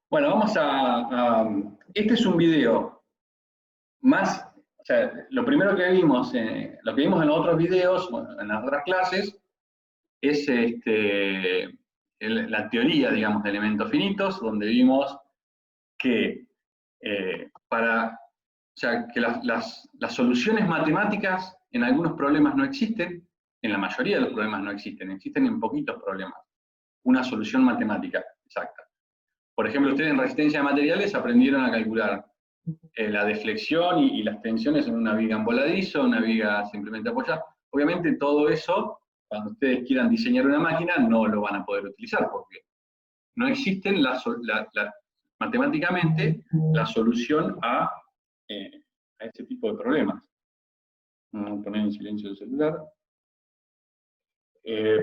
Bueno, este es un video más, o sea, lo primero que vimos, lo que vimos en los otros videos, bueno, en las otras clases, es la teoría, digamos, de elementos finitos, donde vimos que o sea, que las soluciones matemáticas en algunos problemas no existen, en la mayoría de los problemas no existen, existen en poquitos problemas, una solución matemática exacta. Por ejemplo, ustedes en resistencia a materiales aprendieron a calcular la deflexión y las tensiones en una viga en voladizo, una viga simplemente apoyada. Obviamente todo eso, cuando ustedes quieran diseñar una máquina, no lo van a poder utilizar, porque no existen matemáticamente la solución a este tipo de problemas. Vamos a poner en silencio el celular.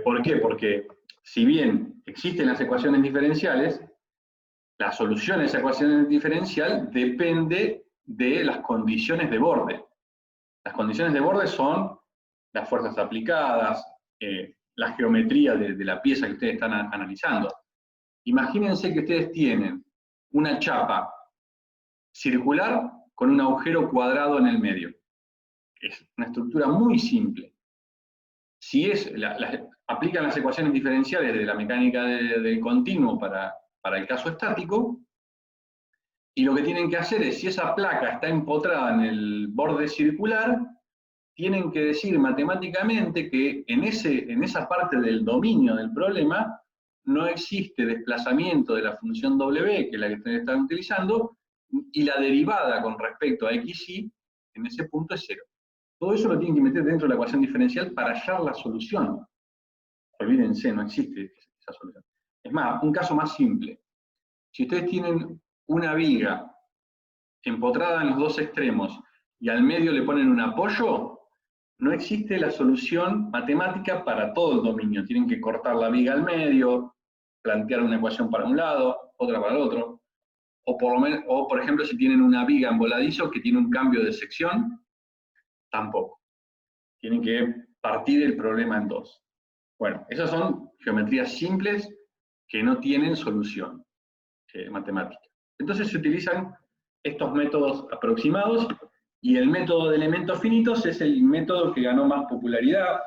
¿Por qué? Porque si bien existen las ecuaciones diferenciales, la solución a esa ecuación diferencial depende de las condiciones de borde. Las condiciones de borde son las fuerzas aplicadas, la geometría de la pieza que ustedes están analizando. Imagínense que ustedes tienen una chapa circular con un agujero cuadrado en el medio. Es una estructura muy simple. Si aplican las ecuaciones diferenciales de la mecánica del continuo para el caso estático, y lo que tienen que hacer es, si esa placa está empotrada en el borde circular, tienen que decir matemáticamente que en esa parte del dominio del problema no existe desplazamiento de la función W, que es la que ustedes están utilizando, y la derivada con respecto a XY en ese punto es cero. Todo eso lo tienen que meter dentro de la ecuación diferencial para hallar la solución. Olvídense, no existe esa solución. Es más, un caso más simple. Si ustedes tienen una viga empotrada en los dos extremos y al medio le ponen un apoyo, no existe la solución matemática para todo el dominio. Tienen que cortar la viga al medio, plantear una ecuación para un lado, otra para el otro. O por ejemplo, si tienen una viga en voladizo que tiene un cambio de sección, tampoco. Tienen que partir el problema en dos. Bueno, esas son geometrías simples que no tienen solución matemática. Entonces se utilizan estos métodos aproximados, y el método de elementos finitos es el método que ganó más popularidad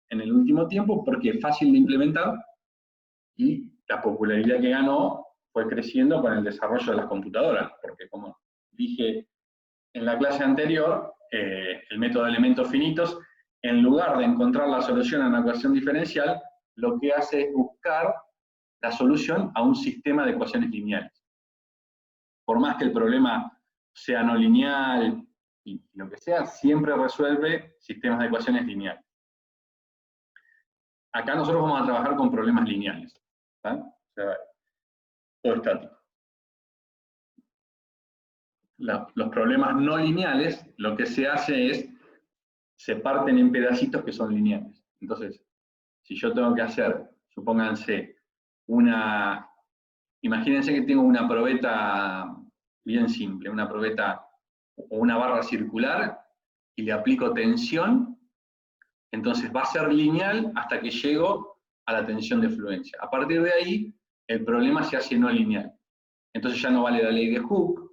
en el último tiempo porque es fácil de implementar, y la popularidad que ganó fue creciendo con el desarrollo de las computadoras, porque como dije en la clase anterior, el método de elementos finitos, en lugar de encontrar la solución a una ecuación diferencial, lo que hace es buscar la solución a un sistema de ecuaciones lineales. Por más que el problema sea no lineal y lo que sea, siempre resuelve sistemas de ecuaciones lineales. Acá nosotros vamos a trabajar con problemas lineales, ¿tá? O sea, todo estático. Los problemas no lineales, lo que se hace es, se parten en pedacitos que son lineales. Entonces, si yo tengo que hacer, supónganse, imagínense que tengo una probeta bien simple, una probeta o una barra circular, y le aplico tensión, entonces va a ser lineal hasta que llego a la tensión de fluencia. A partir de ahí, el problema se hace no lineal. Entonces ya no vale la ley de Hooke,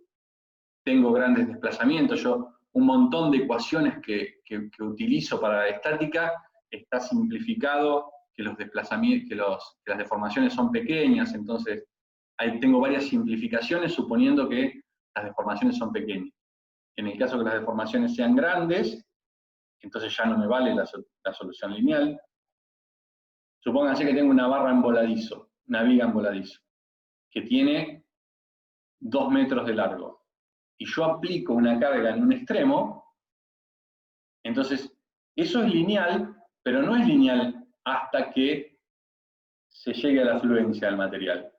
tengo grandes desplazamientos, un montón de ecuaciones que utilizo para la estática está simplificado, que los desplazamientos, que las deformaciones son pequeñas, entonces ahí tengo varias simplificaciones suponiendo que las deformaciones son pequeñas. En el caso que las deformaciones sean grandes, entonces ya no me vale la solución lineal. Supónganse que tengo una barra en voladizo, una viga en voladizo, que tiene 2 metros de largo, y yo aplico una carga en un extremo, entonces eso es lineal, pero no es lineal hasta que se llegue a la fluencia del material.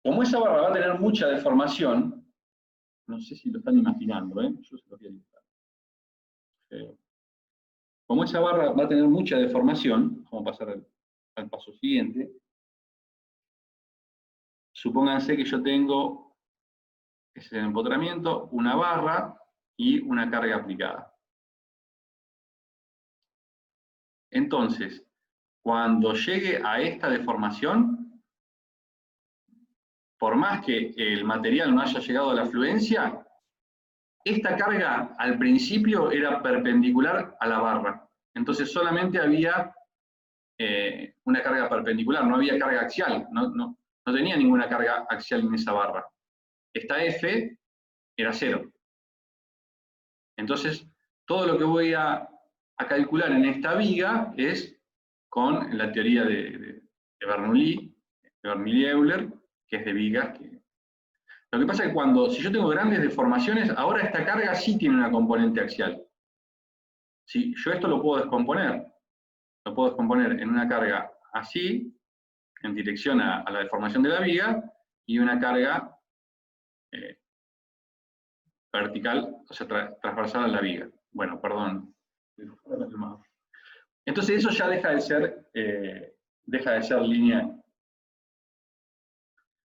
Como esa barra va a tener mucha deformación, no sé si lo están imaginando, yo se lo voy a dibujar. Como esa barra va a tener mucha deformación, vamos a pasar al paso siguiente. Supónganse que yo tengo, ese es el empotramiento, una barra y una carga aplicada. Entonces, cuando llegue a esta deformación, por más que el material no haya llegado a la fluencia, esta carga al principio era perpendicular a la barra. Entonces solamente había una carga perpendicular, no había carga axial, no tenía ninguna carga axial en esa barra. Esta F era 0. Entonces, todo lo que voy a calcular en esta viga es con la teoría de Bernoulli, de Bernoulli-Euler, que es de vigas. Lo que pasa es que si yo tengo grandes deformaciones, ahora esta carga sí tiene una componente axial. Si yo esto lo puedo descomponer en una carga así, en dirección a la deformación de la viga, y una carga vertical, o sea, transversal a la viga. Bueno, perdón. Entonces eso ya deja de ser lineal.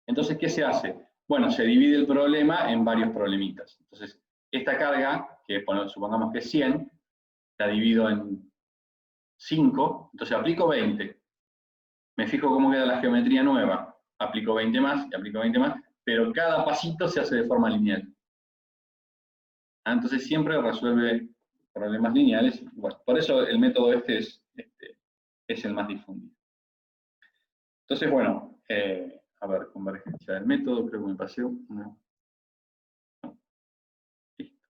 Entonces, ¿qué se hace? Bueno, se divide el problema en varios problemitas. Entonces, esta carga, que supongamos que es 100, la divido en 5, entonces aplico 20. Me fijo cómo queda la geometría nueva. Aplico 20 más y aplico 20 más, pero cada pasito se hace de forma lineal. Entonces siempre resuelve problemas lineales. Bueno, por eso el método este es el más difundido. Entonces, bueno, a ver, convergencia del método, creo que me pasé una. No. Listo.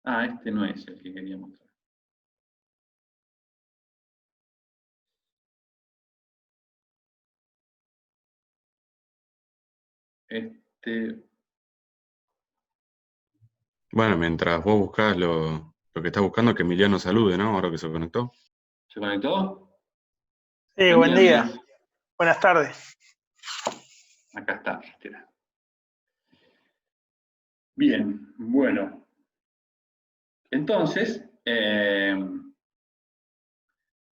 Este no es el que quería mostrar. Bueno, mientras vos buscás lo que estás buscando, que Emiliano salude, ¿no? Ahora que se conectó. ¿Se conectó? Sí, buen día. Buenas tardes. Acá está. Bien, bueno. Entonces,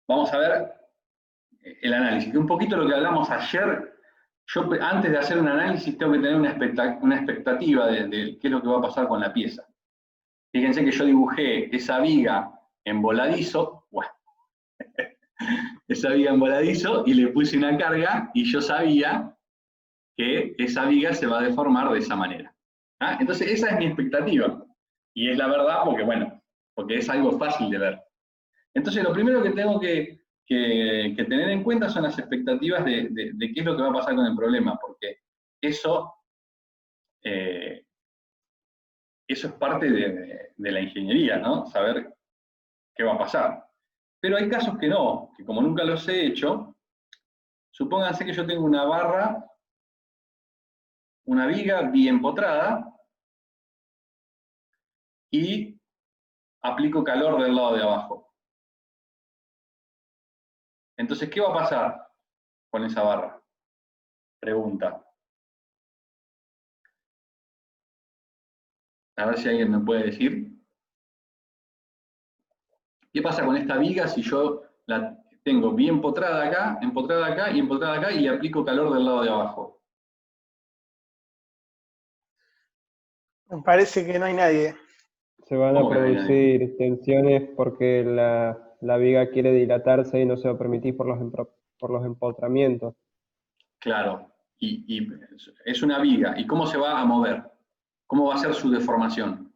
vamos a ver el análisis. Que un poquito lo que hablamos ayer, yo antes de hacer un análisis tengo que tener una expectativa de qué es lo que va a pasar con la pieza. Fíjense que yo dibujé esa viga en voladizo, bueno, esa viga en voladizo, y le puse una carga, y yo sabía que esa viga se va a deformar de esa manera. Entonces esa es mi expectativa. Y es la verdad porque, bueno, porque es algo fácil de ver. Entonces lo primero que tengo que tener en cuenta son las expectativas de qué es lo que va a pasar con el problema, porque eso es parte de la ingeniería, ¿no? Saber qué va a pasar. Pero hay casos que no, que como nunca los he hecho, supónganse que yo tengo una barra, una viga bien empotrada, y aplico calor del lado de abajo. Entonces, ¿qué va a pasar con esa barra? Pregunta. A ver si alguien me puede decir. ¿Qué pasa con esta viga si yo la tengo bien empotrada acá y empotrada acá y aplico calor del lado de abajo? Me parece que no hay nadie. Se van a ¿Cómo que no hay nadie? producir tensiones porque la viga quiere dilatarse y no se va a permitir por los empotramientos. Claro, y es una viga. ¿Y cómo se va a mover? ¿Cómo va a ser su deformación?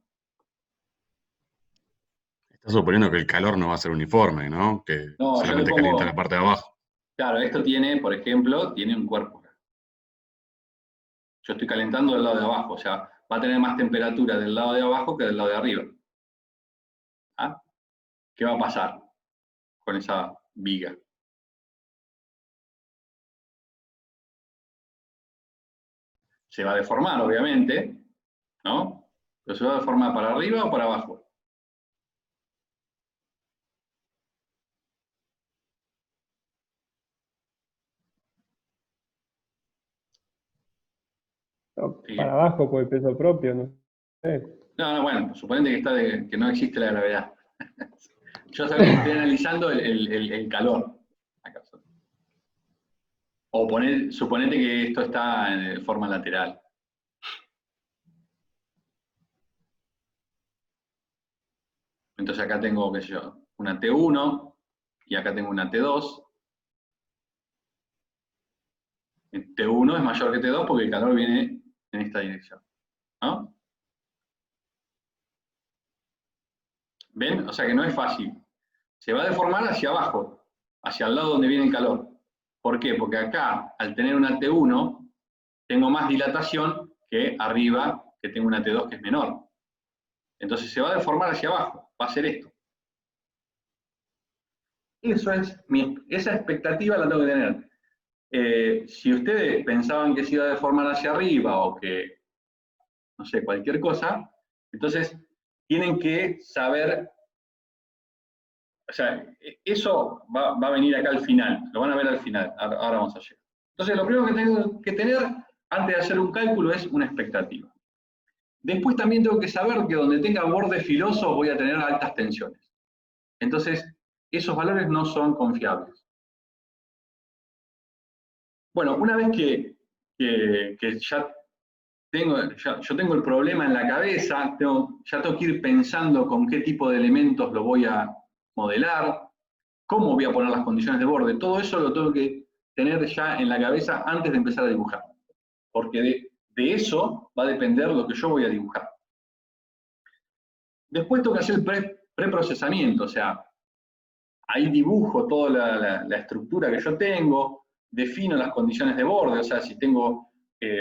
Estás suponiendo que el calor no va a ser uniforme, ¿no? Que No, yo le solamente calienta la pongo, parte de abajo. claro, esto tiene, por ejemplo, tiene un cuerpo. Yo estoy calentando del lado de abajo, o sea, va a tener más temperatura del lado de abajo que del lado de arriba. ¿Qué va a pasar con esa viga? Se va a deformar, obviamente, ¿no? Pero se va a deformar para arriba o para abajo. Sí. Para abajo por el peso propio, ¿no? No, bueno, suponete que no existe la gravedad. Yo estoy analizando el calor. O suponete que esto está en forma lateral. Entonces acá tengo, qué sé yo, una T1 y acá tengo una T2. T1 es mayor que T2 porque el calor viene en esta dirección, ¿no? ¿Ven? O sea que no es fácil. Se va a deformar hacia abajo, hacia el lado donde viene el calor. ¿Por qué? Porque acá, al tener una T1, tengo más dilatación que arriba, que tengo una T2 que es menor. Entonces se va a deformar hacia abajo, va a ser esto. Eso es, esa expectativa la tengo que tener. Si ustedes pensaban que se iba a deformar hacia arriba o que, no sé, cualquier cosa, entonces tienen que saber, o sea, eso va a venir acá al final, lo van a ver al final, ahora vamos a llegar. Entonces lo primero que tengo que tener antes de hacer un cálculo es una expectativa. Después también tengo que saber que donde tenga bordes filosos voy a tener altas tensiones. Entonces, esos valores no son confiables. Bueno, una vez que ya yo tengo el problema en la cabeza, ya tengo que ir pensando con qué tipo de elementos lo voy a modelar, cómo voy a poner las condiciones de borde, todo eso lo tengo que tener ya en la cabeza antes de empezar a dibujar. Porque de eso va a depender lo que yo voy a dibujar. Después tengo que hacer el preprocesamiento, o sea, ahí dibujo toda la estructura que yo tengo, defino las condiciones de borde, o sea, si tengo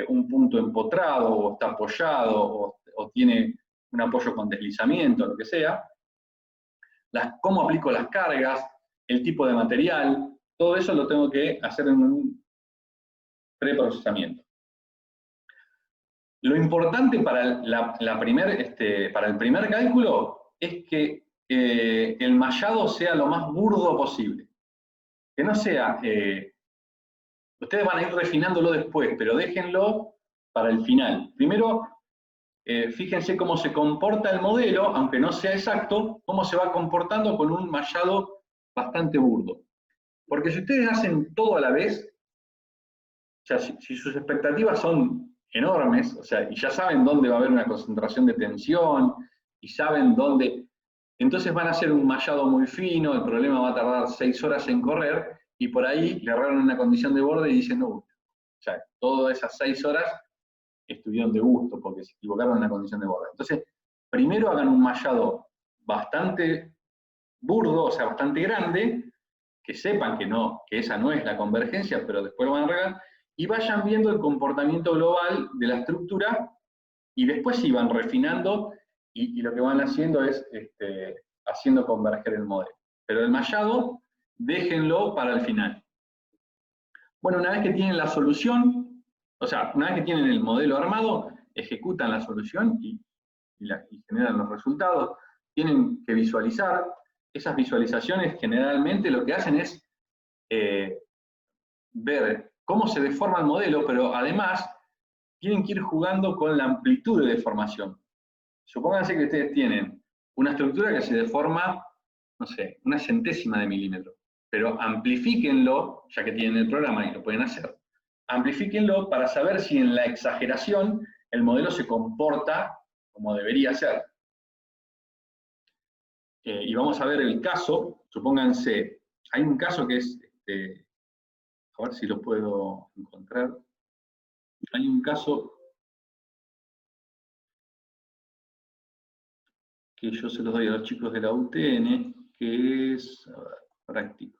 un punto empotrado, o está apoyado, o tiene un apoyo con deslizamiento, lo que sea, cómo aplico las cargas, el tipo de material, todo eso lo tengo que hacer en un preprocesamiento. Lo importante para para el primer cálculo es que el mallado sea lo más burdo posible. Que no sea, ustedes van a ir refinándolo después, pero déjenlo para el final. Primero, fíjense cómo se comporta el modelo, aunque no sea exacto, cómo se va comportando con un mallado bastante burdo. Porque si ustedes hacen todo a la vez, o sea, si sus expectativas son enormes, o sea, y ya saben dónde va a haber una concentración de tensión, y saben dónde, entonces van a hacer un mallado muy fino, el problema va a tardar 6 horas en correr, y por ahí le erraron una condición de borde y dicen, no, o sea, todas esas 6 horas estuvieron de gusto, porque se equivocaron en la condición de borde. Entonces, primero hagan un mallado bastante burdo, o sea, bastante grande, que sepan que esa no es la convergencia, pero después lo van a arreglar, y vayan viendo el comportamiento global de la estructura, y después sí van refinando, y lo que van haciendo es haciendo converger el modelo. Pero el mallado, déjenlo para el final. Bueno, una vez que tienen la solución, o sea, una vez que tienen el modelo armado, ejecutan la solución y generan los resultados. Tienen que visualizar. Esas visualizaciones generalmente lo que hacen es ver cómo se deforma el modelo, pero además tienen que ir jugando con la amplitud de deformación. Supónganse que ustedes tienen una estructura que se deforma, no sé, 1/100ª de milímetro, pero amplifíquenlo, ya que tienen el programa y lo pueden hacer, amplifíquenlo para saber si en la exageración el modelo se comporta como debería ser. Y vamos a ver el caso, supónganse, hay un caso que es, a ver si lo puedo encontrar, hay un caso que yo se los doy a los chicos de la UTN, que es, a ver, práctico.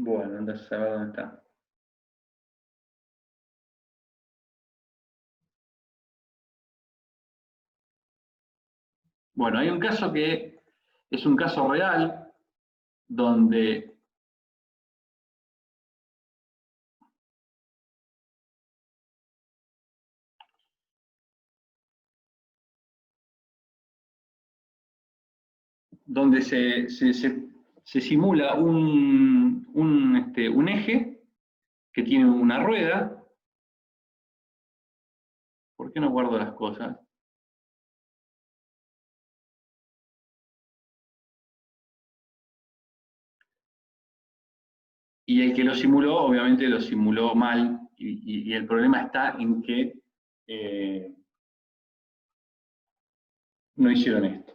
Bueno, entonces a ver dónde está. Bueno, hay un caso que es un caso real donde se simula un eje que tiene una rueda. ¿Por ¿Por qué no guardo las cosas? Y el que lo simuló, obviamente lo simuló mal, y el problema está en que no hicieron esto.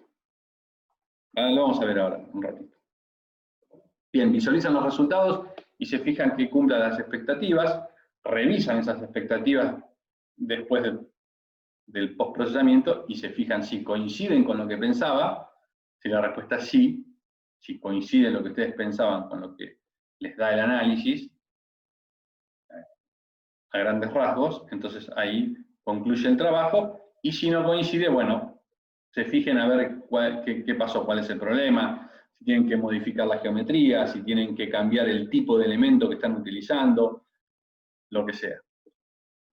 Lo vamos a ver ahora, un ratito. Bien, visualizan los resultados y se fijan que cumplan las expectativas, revisan esas expectativas después del postprocesamiento y se fijan si coinciden con lo que pensaba. Si la respuesta es sí, si coincide lo que ustedes pensaban con lo que les da el análisis, a grandes rasgos, entonces ahí concluye el trabajo, y si no coincide, bueno, se fijen a ver qué pasó, cuál es el problema, si tienen que modificar la geometría, si tienen que cambiar el tipo de elemento que están utilizando, lo que sea.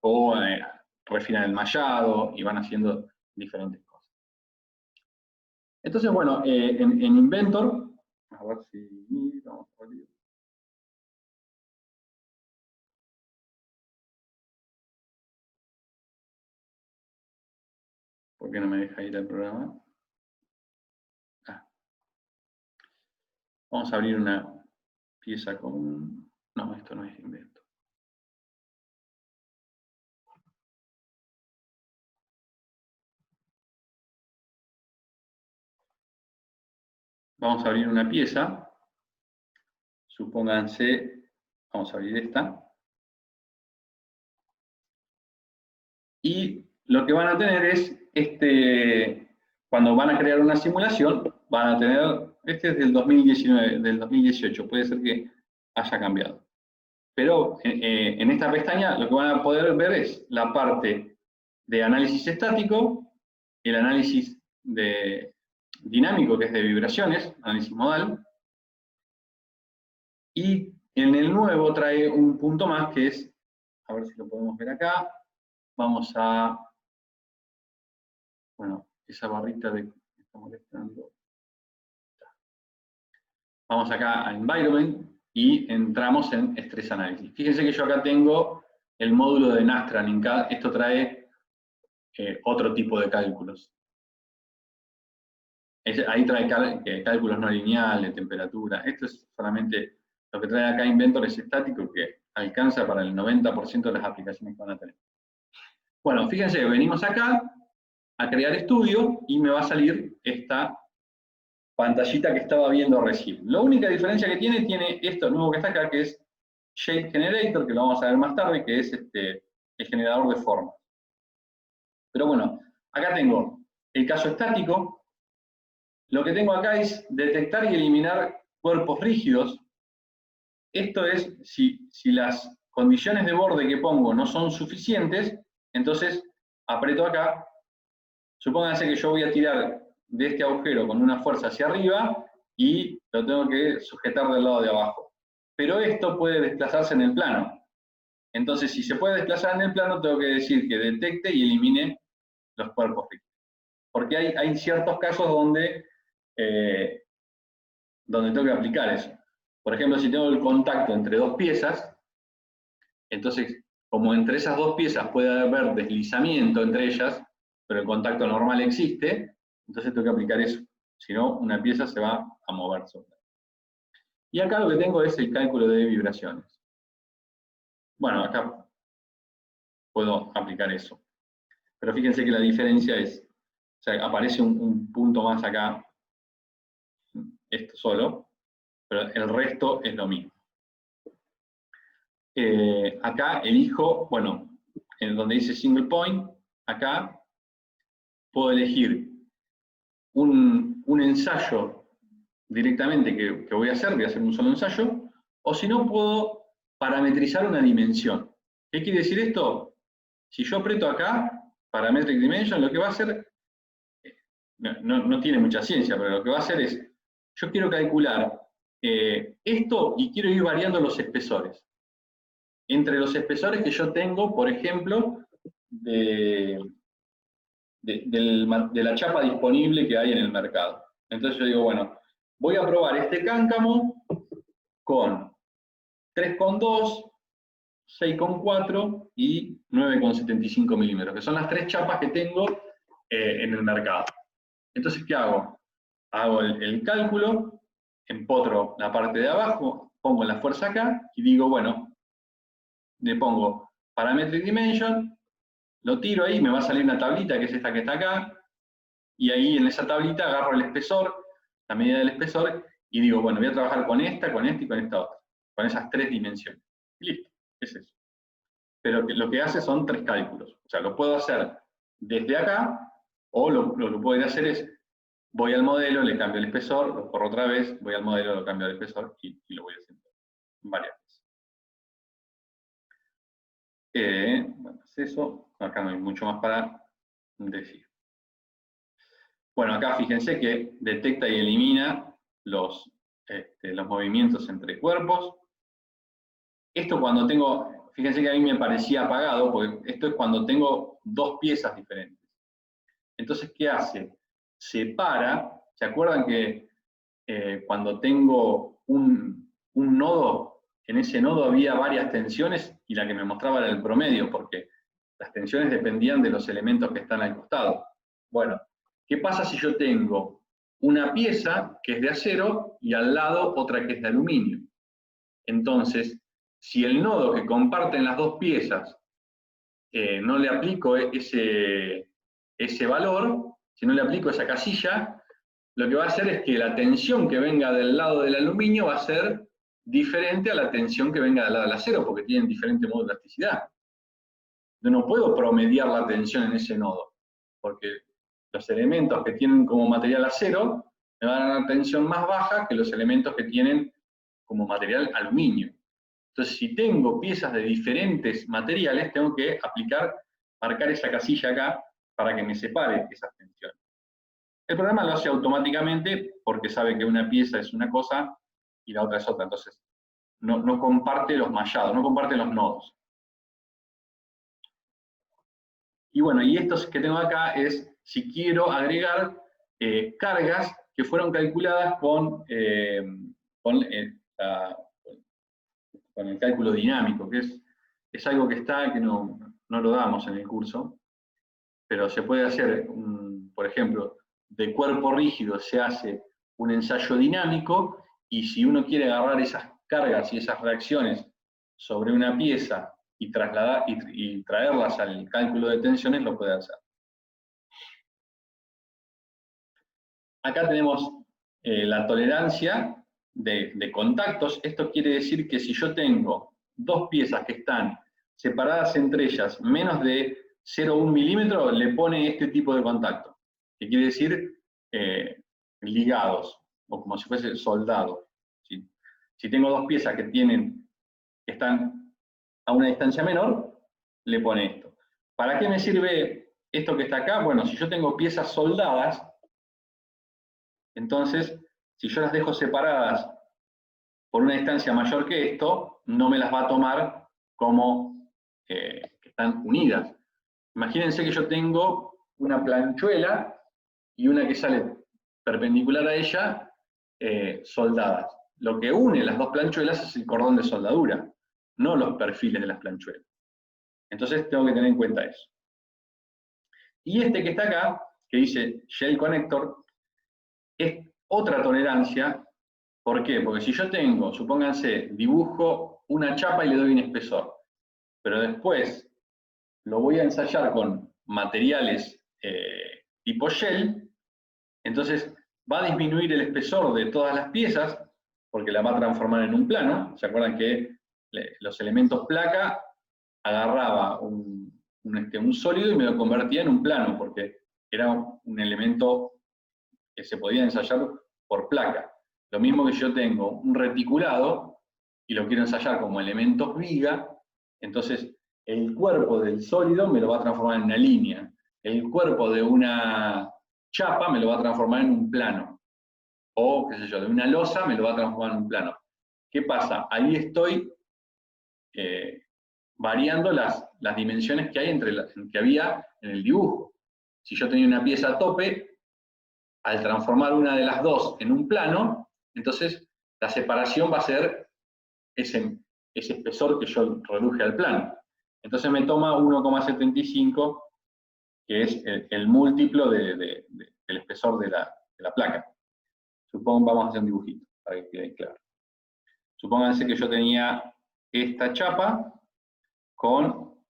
O refinan el mallado y van haciendo diferentes cosas. Entonces, bueno, en Inventor, a ver si vamos a ver. ¿Por qué no me deja ir al programa? Vamos a abrir una pieza común. No, esto no es Inventor. Vamos a abrir una pieza. Supónganse, vamos a abrir esta. Y lo que van a tener es, cuando van a crear una simulación, van a tener, este es del 2019, del 2018, puede ser que haya cambiado. Pero en esta pestaña lo que van a poder ver es la parte de análisis estático, el análisis dinámico, que es de vibraciones, análisis modal, y en el nuevo trae un punto más que es, a ver si lo podemos ver acá, vamos a, bueno, esa barrita que está molestando. Vamos acá a Environment y entramos en Stress Analysis. Fíjense que yo acá tengo el módulo de Nastran. Esto trae otro tipo de cálculos. Ahí trae cálculos no lineales, de temperatura. Esto es solamente lo que trae acá Inventor, es estático, que alcanza para el 90% de las aplicaciones que van a tener. Bueno, fíjense, venimos acá a crear estudio y me va a salir esta pantallita que estaba viendo recién. La única diferencia que tiene esto nuevo que está acá, que es Shape Generator, que lo vamos a ver más tarde, que es el generador de formas. Pero bueno, acá tengo el caso estático. Lo que tengo acá es detectar y eliminar cuerpos rígidos. Esto es, si las condiciones de borde que pongo no son suficientes, entonces aprieto acá. Supónganse que yo voy a tirar de este agujero con una fuerza hacia arriba y lo tengo que sujetar del lado de abajo. Pero esto puede desplazarse en el plano. Entonces, si se puede desplazar en el plano, tengo que decir que detecte y elimine los cuerpos rígidos. Porque hay ciertos casos donde tengo que aplicar eso. Por ejemplo, si tengo el contacto entre dos piezas, entonces, como entre esas dos piezas puede haber deslizamiento entre ellas, pero el contacto normal existe, entonces tengo que aplicar eso. Si no, una pieza se va a mover sola. Y acá lo que tengo es el cálculo de vibraciones. Bueno, acá puedo aplicar eso. Pero fíjense que la diferencia es, o sea, aparece un punto más acá, esto solo, pero el resto es lo mismo. Acá elijo, bueno, en donde dice single point, acá puedo elegir un ensayo directamente que voy a hacer un solo ensayo, o si no puedo parametrizar una dimensión. ¿Qué quiere decir esto? Si yo aprieto acá, Parametric Dimension, lo que va a hacer, no tiene mucha ciencia, pero lo que va a hacer es, yo quiero calcular esto y quiero ir variando los espesores. Entre los espesores que yo tengo, por ejemplo, de la chapa disponible que hay en el mercado. Entonces yo digo, bueno, voy a probar este cáncamo con 3,2, 6,4 y 9,75 milímetros, que son las 3 chapas que tengo en el mercado. Entonces, ¿qué hago? Hago el cálculo, empotro la parte de abajo, pongo la fuerza acá y digo, bueno, le pongo parametric dimension, lo tiro ahí, me va a salir una tablita que es esta que está acá, y ahí en esa tablita agarro el espesor, la medida del espesor, y digo, bueno, voy a trabajar con esta y con esta otra, con esas 3 dimensiones. Y listo, es eso. Pero lo que hace son 3 cálculos. O sea, lo puedo hacer desde acá, o lo que puedo hacer es, voy al modelo, le cambio el espesor, lo corro otra vez, voy al modelo, lo cambio el espesor, y lo voy haciendo varias veces. Bueno, es eso. Acá no hay mucho más para decir. Bueno, acá fíjense que detecta y elimina los movimientos entre cuerpos. Esto cuando tengo, fíjense que a mí me parecía apagado, porque esto es cuando tengo 2 piezas diferentes. Entonces, ¿qué hace? Separa, ¿se acuerdan que cuando tengo un nodo, en ese nodo había varias tensiones y la que me mostraba era el promedio, porque las tensiones dependían de los elementos que están al costado? Bueno, ¿qué pasa si yo tengo una pieza que es de acero y al lado otra que es de aluminio? Entonces, si el nodo que comparten las 2 piezas no le aplico ese valor, si no le aplico esa casilla, lo que va a hacer es que la tensión que venga del lado del aluminio va a ser diferente a la tensión que venga del lado del acero, porque tienen diferente modo de elasticidad. Yo no puedo promediar la tensión en ese nodo, porque los elementos que tienen como material acero me van a dar una tensión más baja que los elementos que tienen como material aluminio. Entonces, si tengo piezas de diferentes materiales, tengo que marcar esa casilla acá para que me separe esas tensiones. El programa lo hace automáticamente porque sabe que una pieza es una cosa y la otra es otra. Entonces, no comparte los mallados, no comparte los nodos. Y bueno, y estos que tengo acá es si quiero agregar cargas que fueron calculadas con el cálculo dinámico, que es algo que no lo damos en el curso, pero se puede hacer, por ejemplo, de cuerpo rígido se hace un ensayo dinámico, y si uno quiere agarrar esas cargas y esas reacciones sobre una pieza y traerlas al cálculo de tensiones, lo puede hacer. Acá tenemos la tolerancia de contactos. Esto quiere decir que si yo tengo 2 piezas que están separadas entre ellas menos de 0,1 milímetro, le pone este tipo de contacto, que quiere decir ligados, o como si fuese soldado. ¿Sí? Si tengo 2 piezas que están a una distancia menor, le pone esto. ¿Para qué me sirve esto que está acá? Bueno, si yo tengo piezas soldadas, entonces, si yo las dejo separadas por una distancia mayor que esto, no me las va a tomar como que están unidas. Imagínense que yo tengo una planchuela y una que sale perpendicular a ella, soldadas. Lo que une las 2 planchuelas es el cordón de soldadura, no los perfiles de las planchuelas. Entonces tengo que tener en cuenta eso. Y este que está acá, que dice Shell Connector, es otra tolerancia. ¿Por qué? Porque si yo tengo, supónganse, dibujo una chapa y le doy un espesor, pero después lo voy a ensayar con materiales tipo Shell, entonces va a disminuir el espesor de todas las piezas, porque la va a transformar en un plano. ¿Se acuerdan que los elementos placa agarraba un sólido y me lo convertía en un plano, porque era un elemento que se podía ensayar por placa? Lo mismo que yo tengo un reticulado y lo quiero ensayar como elementos viga, entonces el cuerpo del sólido me lo va a transformar en una línea, el cuerpo de una chapa me lo va a transformar en un plano, o qué sé yo, de una losa me lo va a transformar en un plano. ¿Qué pasa? Ahí estoy variando las dimensiones que hay que había en el dibujo. Si yo tenía una pieza a tope, al transformar una de las 2 en un plano, entonces la separación va a ser ese espesor que yo reduje al plano. Entonces me toma 1,75, que es el múltiplo del espesor de la placa. Supongo, vamos a hacer un dibujito para que quede claro. Supónganse que yo tenía esta chapa con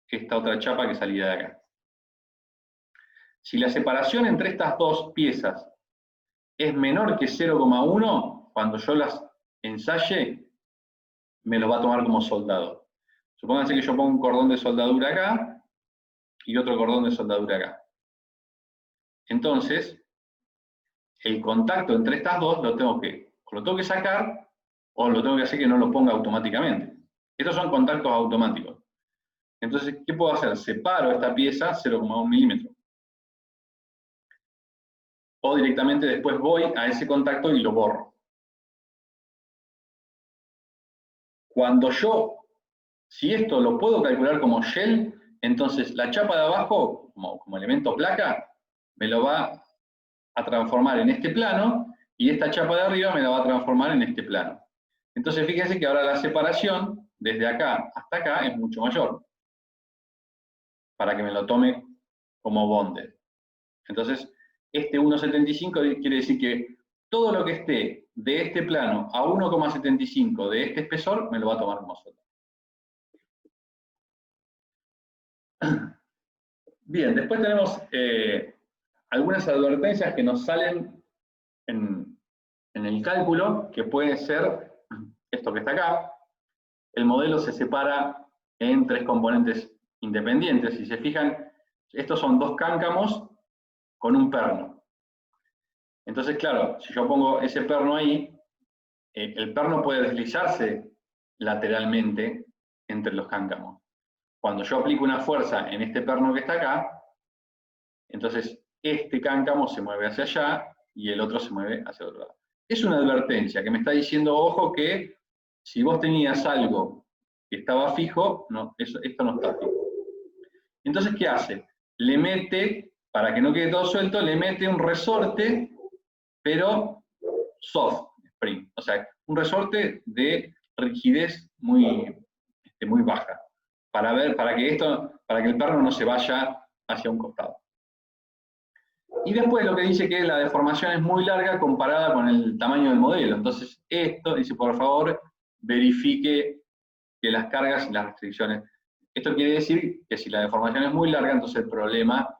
esta otra chapa que salía de acá. Si la separación entre estas dos piezas es menor que 0,1, cuando yo las ensaye, me lo va a tomar como soldado. Supónganse que yo pongo un cordón de soldadura acá y otro cordón de soldadura acá. Entonces, el contacto entre estas dos o lo tengo que sacar o lo tengo que hacer que no lo ponga automáticamente. Estos son contactos automáticos. Entonces, ¿qué puedo hacer? Separo esta pieza 0,1 milímetros. O directamente después voy a ese contacto y lo borro. Cuando si esto lo puedo calcular como shell, entonces la chapa de abajo, como elemento placa, me lo va a transformar en este plano, y esta chapa de arriba me la va a transformar en este plano. Entonces fíjense que ahora la separación, desde acá hasta acá, es mucho mayor, para que me lo tome como bonded. Entonces, este 1,75 quiere decir que todo lo que esté de este plano a 1,75 de este espesor, me lo va a tomar como soldado. Bien, después tenemos algunas advertencias que nos salen en el cálculo, que puede ser esto que está acá. El modelo se separa en 3 componentes independientes. Si se fijan, estos son 2 cáncamos con un perno. Entonces, claro, si yo pongo ese perno ahí, el perno puede deslizarse lateralmente entre los cáncamos. Cuando yo aplico una fuerza en este perno que está acá, entonces este cáncamo se mueve hacia allá y el otro se mueve hacia el otro lado. Es una advertencia que me está diciendo, ojo, que si vos tenías algo que estaba fijo, no, esto no está fijo. Entonces, ¿qué hace? Le mete, para que no quede todo suelto, le mete un resorte, pero soft spring. O sea, un resorte de rigidez muy baja. Para que el perno no se vaya hacia un costado. Y después lo que dice que la deformación es muy larga comparada con el tamaño del modelo. Entonces esto dice, por favor, verifique que las cargas y las restricciones. Esto quiere decir que si la deformación es muy larga, entonces el problema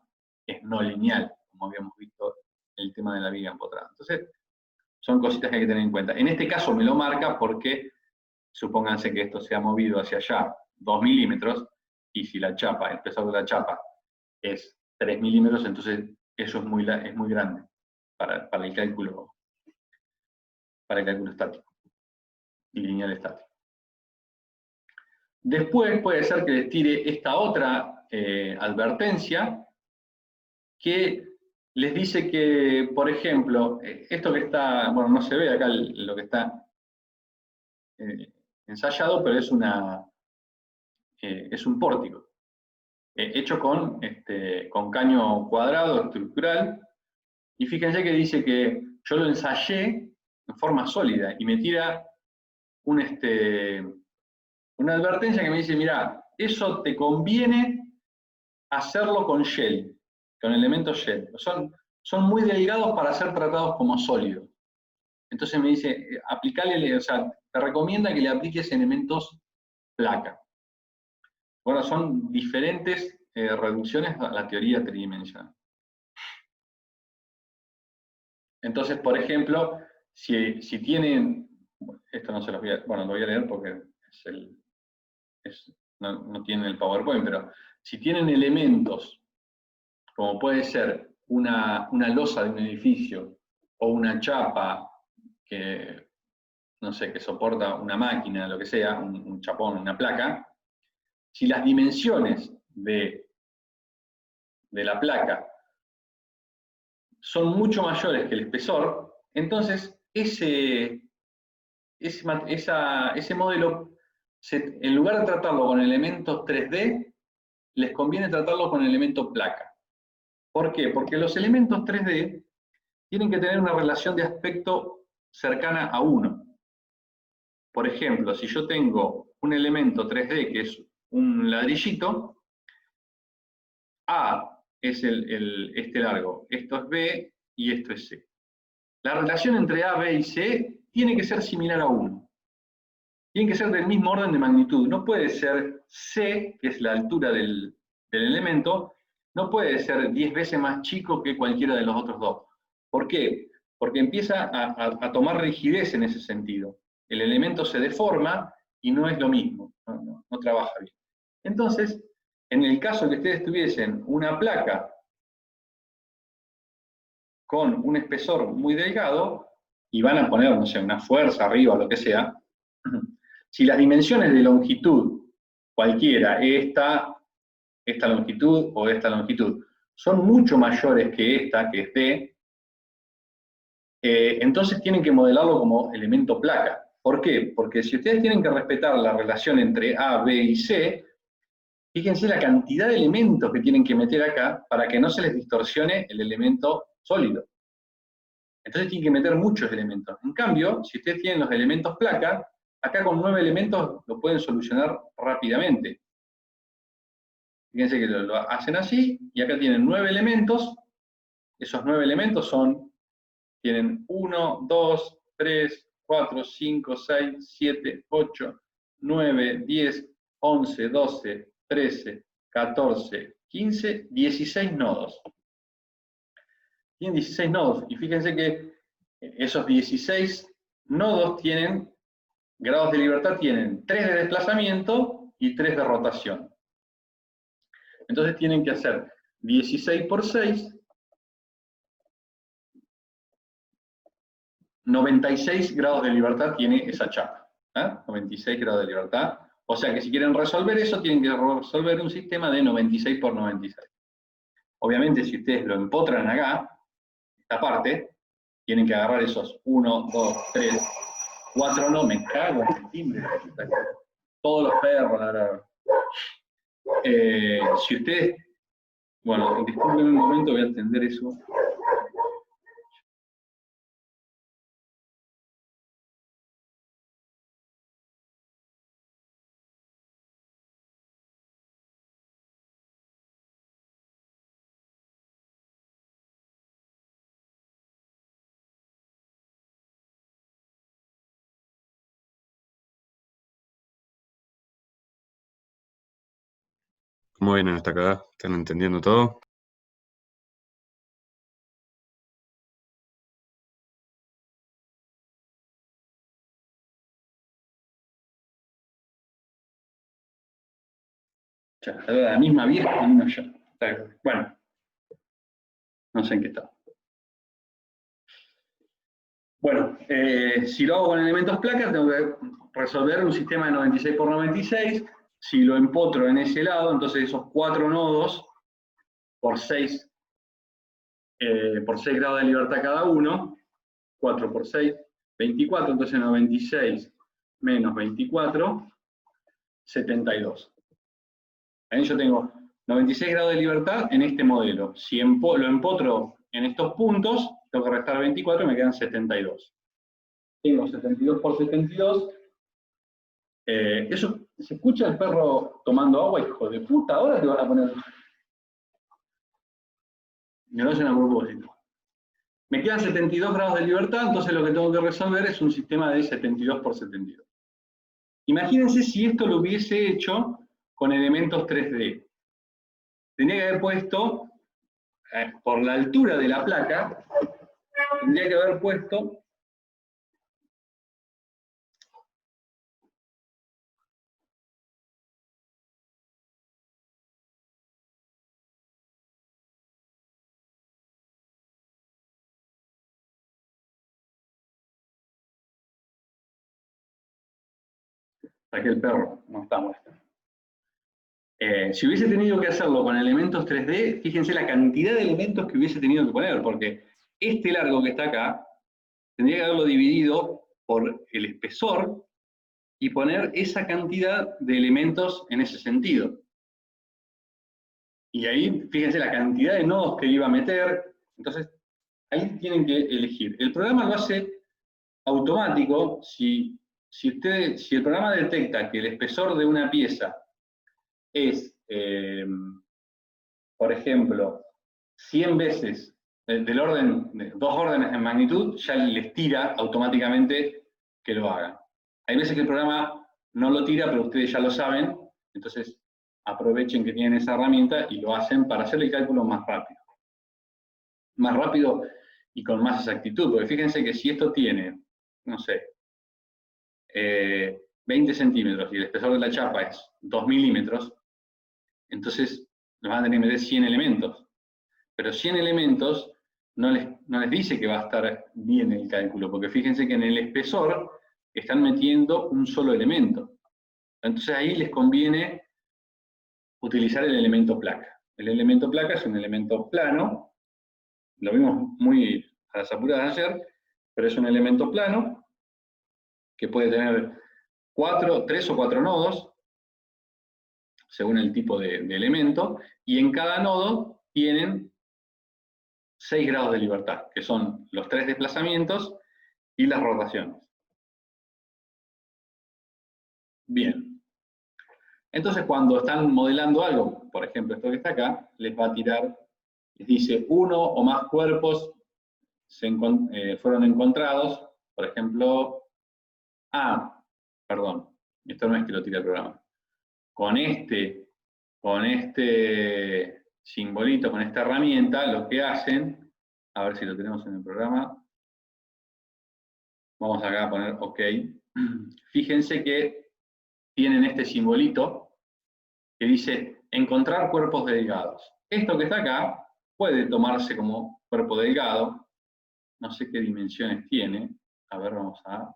es no lineal, como habíamos visto en el tema de la viga empotrada. Entonces, son cositas que hay que tener en cuenta. En este caso me lo marca porque, supónganse que esto se ha movido hacia allá 2 milímetros, y si la chapa, el espesor de la chapa es 3 milímetros, entonces eso es muy grande para el cálculo estático y lineal estático. Después puede ser que les tire esta otra advertencia que les dice que, por ejemplo, esto que está, bueno, no se ve acá lo que está ensayado, pero es un pórtico, hecho con caño cuadrado estructural, y fíjense que dice que yo lo ensayé en forma sólida, y me tira una advertencia que me dice, mira, eso te conviene hacerlo con shell, con elementos shell. Son muy delgados para ser tratados como sólidos. Entonces me dice, aplicale, o sea, te recomienda que le apliques elementos placa. Bueno, son diferentes reducciones a la teoría tridimensional. Entonces, por ejemplo, si tienen, esto no se los voy a, bueno, lo voy a leer porque no tienen el PowerPoint, pero si tienen elementos, como puede ser una losa de un edificio, o una chapa que, no sé, que soporta una máquina, lo que sea, un chapón, una placa, si las dimensiones de la placa son mucho mayores que el espesor, entonces ese modelo, en lugar de tratarlo con elementos 3D, les conviene tratarlo con elemento placa. ¿Por qué? Porque los elementos 3D tienen que tener una relación de aspecto cercana a 1. por ejemplo, si yo tengo un elemento 3D que es un ladrillito, A es este largo, esto es B y esto es C. La relación entre A, B y C tiene que ser similar a 1. Tiene que ser del mismo orden de magnitud. No puede ser C, que es la altura del elemento, no puede ser 10 veces más chico que cualquiera de los otros dos. ¿Por qué? Porque empieza a tomar rigidez en ese sentido. El elemento se deforma y no es lo mismo, no trabaja bien. Entonces, en el caso que ustedes tuviesen una placa con un espesor muy delgado, y van a poner, no sé, una fuerza arriba o lo que sea, si las dimensiones de longitud, cualquiera, esta longitud o esta longitud, son mucho mayores que esta, que es D, entonces tienen que modelarlo como elemento placa. ¿Por qué? Porque si ustedes tienen que respetar la relación entre A, B y C, fíjense la cantidad de elementos que tienen que meter acá para que no se les distorsione el elemento sólido. Entonces tienen que meter muchos elementos. En cambio, si ustedes tienen los elementos placa, acá con 9 elementos lo pueden solucionar rápidamente. Fíjense que lo hacen así, y acá tienen 9 elementos. Esos 9 elementos tienen 1, 2, 3, 4, 5, 6, 7, 8, 9, 10, 11, 12, 13, 14, 15, 16 nodos. Tienen 16 nodos, y fíjense que esos 16 nodos tienen, grados de libertad tienen 3 de desplazamiento y 3 de rotación. Entonces tienen que hacer 16 por 6, 96 grados de libertad tiene esa chapa. 96 grados de libertad. O sea que si quieren resolver eso, tienen que resolver un sistema de 96 por 96. Obviamente, si ustedes lo empotran acá, esta parte, tienen que agarrar esos 1, 2, 3, 4, no, me cago en el timbre. Todos los perros, la verdad. Si ustedes, bueno, disculpen un momento, voy a atender eso. ¿Cómo vienen hasta acá? ¿Están entendiendo todo? Ya, la misma vieja y no yo. Bueno, no sé en qué está. Bueno, si lo hago con elementos placas, tengo que resolver un sistema de 96 por 96. Si lo empotro en ese lado, entonces esos 4 nodos por 6 grados de libertad cada uno, 4 por 6, 24, entonces 96 menos 24, 72. Ahí yo tengo 96 grados de libertad en este modelo. Si lo empotro en estos puntos, tengo que restar 24 y me quedan 72. Tengo 72 por 72. Eso, ¿se escucha el perro tomando agua? Hijo de puta, ahora te van a poner... Me lo hacen a propósito. Me quedan 72 grados de libertad, entonces lo que tengo que resolver es un sistema de 72 por 72. Imagínense si esto lo hubiese hecho con elementos 3D. Tendría que haber puesto, por la altura de la placa, tendría que haber puesto aquí el perro, no está molestando. Si hubiese tenido que hacerlo con elementos 3D, fíjense la cantidad de elementos que hubiese tenido que poner, porque este largo que está acá, tendría que haberlo dividido por el espesor y poner esa cantidad de elementos en ese sentido. Y ahí, fíjense la cantidad de nodos que iba a meter. Entonces, ahí tienen que elegir. El programa lo hace automático si si el programa detecta que el espesor de una pieza es, por ejemplo, 100 veces del orden, de 2 órdenes en magnitud, ya les tira automáticamente que lo hagan. Hay veces que el programa no lo tira, pero ustedes ya lo saben, entonces aprovechen que tienen esa herramienta y lo hacen para hacer el cálculo más rápido. Más rápido y con más exactitud, porque fíjense que si esto tiene, no sé, 20 centímetros y el espesor de la chapa es 2 milímetros, entonces nos van a tener que meter 100 elementos. Pero 100 elementos no les dice que va a estar bien el cálculo, porque fíjense que en el espesor están metiendo un solo elemento. Entonces ahí les conviene utilizar el elemento placa. El elemento placa es un elemento plano, lo vimos muy a las apuradas ayer, pero es un elemento plano que puede tener 3 o 4 nodos, según el tipo de elemento, y en cada nodo tienen 6 grados de libertad, que son los 3 desplazamientos y las rotaciones. Bien. Entonces, cuando están modelando algo, por ejemplo, esto que está acá, les va a tirar, les dice, 1 o más cuerpos fueron encontrados, por ejemplo, perdón, esto no es que lo tira el programa. Con este simbolito, con esta herramienta, lo que hacen, a ver si lo tenemos en el programa, vamos acá a poner OK. Fíjense que tienen este simbolito que dice encontrar cuerpos delgados. Esto que está acá puede tomarse como cuerpo delgado, no sé qué dimensiones tiene, a ver, vamos a...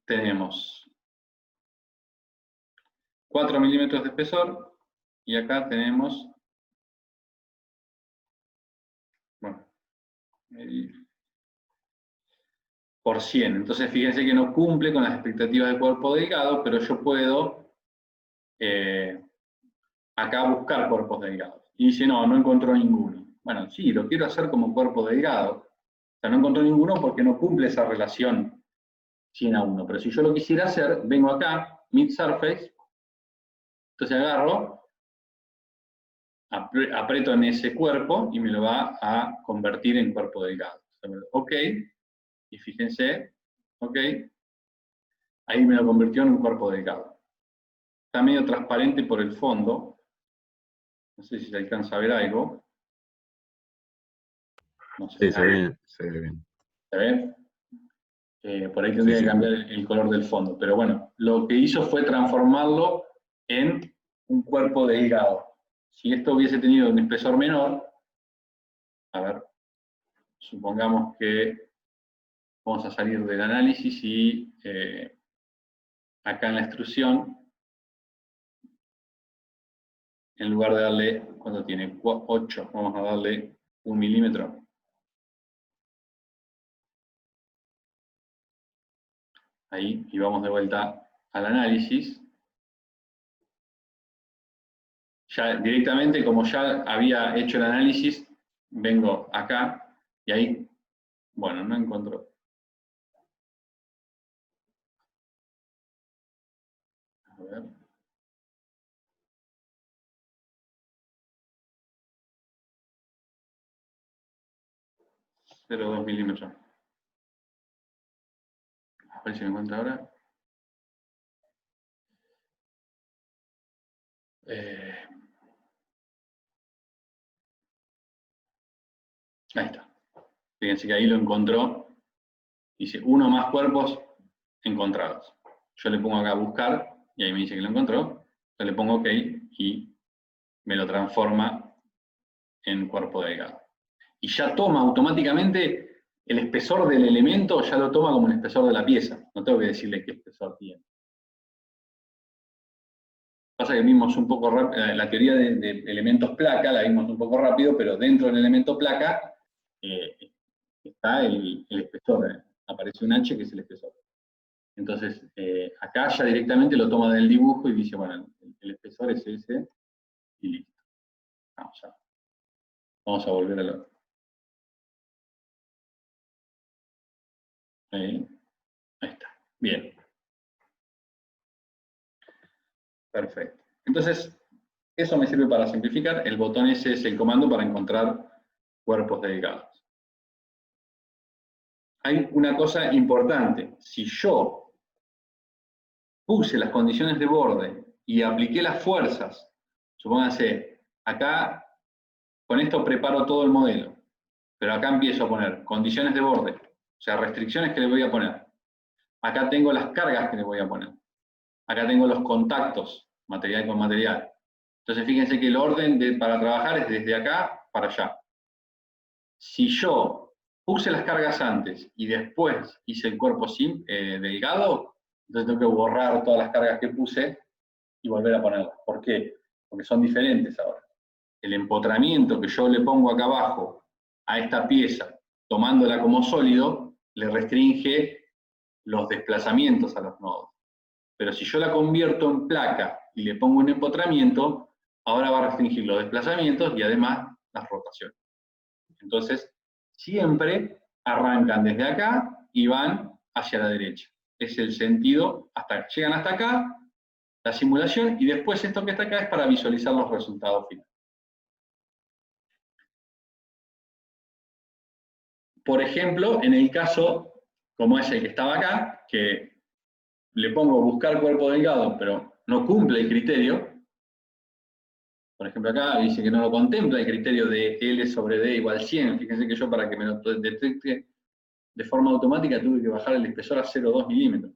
Tenemos 4 milímetros de espesor y acá tenemos, bueno, por 100. Entonces fíjense que no cumple con las expectativas de cuerpo delgado, pero yo puedo acá buscar cuerpos delgados. Y dice, no encontró ninguno. Bueno, sí, lo quiero hacer como cuerpo delgado. O sea, no encontró ninguno porque no cumple esa relación 100 a 1. Pero si yo lo quisiera hacer, vengo acá, Mid Surface, entonces agarro, aprieto en ese cuerpo y me lo va a convertir en cuerpo delgado. OK, y fíjense, OK, ahí me lo convirtió en un cuerpo delgado. Está medio transparente por el fondo, no sé si se alcanza a ver algo. No sé, Sí, se ve bien. ¿Se ve? Por ahí tendría que cambiar el color del fondo. Pero bueno, lo que hizo fue transformarlo en un cuerpo delgado. Si esto hubiese tenido un espesor menor, a ver, supongamos que vamos a salir del análisis y acá en la extrusión, en lugar de darle, ¿cuánto tiene? 8, vamos a darle 1 milímetro. Ahí, y vamos de vuelta al análisis. Ya directamente, como ya había hecho el análisis, vengo acá y ahí, bueno, no encuentro. A ver. Pero 2 milímetros. A ver si me encuentro ahora. Ahí está. Fíjense que ahí lo encontró. Dice 1 más cuerpos encontrados. Yo le pongo acá a buscar y ahí me dice que lo encontró. Yo le pongo OK y me lo transforma en cuerpo delgado. Y ya toma automáticamente el espesor del elemento, ya lo toma como el espesor de la pieza. No tengo que decirle qué espesor tiene. Pasa que vimos un poco rápido, la teoría de elementos placa, la vimos un poco rápido, pero dentro del elemento placa está el espesor. Aparece un H que es el espesor. Entonces, acá ya directamente lo toma del dibujo y dice, bueno, el espesor es ese, y listo. Vamos a volver a lo... Ahí está. Bien. Perfecto. Entonces, eso me sirve para simplificar. El botón S es el comando para encontrar cuerpos delgados. Hay una cosa importante. Si yo puse las condiciones de borde y apliqué las fuerzas, supóngase, acá con esto preparo todo el modelo, pero acá empiezo a poner condiciones de borde, o sea, restricciones que le voy a poner. Acá tengo las cargas que le voy a poner. Acá tengo los contactos, material con material. Entonces fíjense que el orden para trabajar es desde acá para allá. Si yo puse las cargas antes y después hice el cuerpo delgado, entonces tengo que borrar todas las cargas que puse y volver a ponerlas. ¿Por qué? Porque son diferentes ahora. El empotramiento que yo le pongo acá abajo a esta pieza, tomándola como sólido, le restringe los desplazamientos a los nodos. Pero si yo la convierto en placa y le pongo un empotramiento, ahora va a restringir los desplazamientos y además las rotaciones. Entonces, siempre arrancan desde acá y van hacia la derecha. Es el sentido, llegan hasta acá, la simulación, y después esto que está acá es para visualizar los resultados finales. Por ejemplo, en el caso, como es el que estaba acá, que le pongo buscar cuerpo delgado, pero no cumple el criterio. Por ejemplo, acá dice que no lo contempla el criterio de L sobre D igual 100. Fíjense que yo para que me lo detecte de forma automática tuve que bajar el espesor a 0,2 milímetros.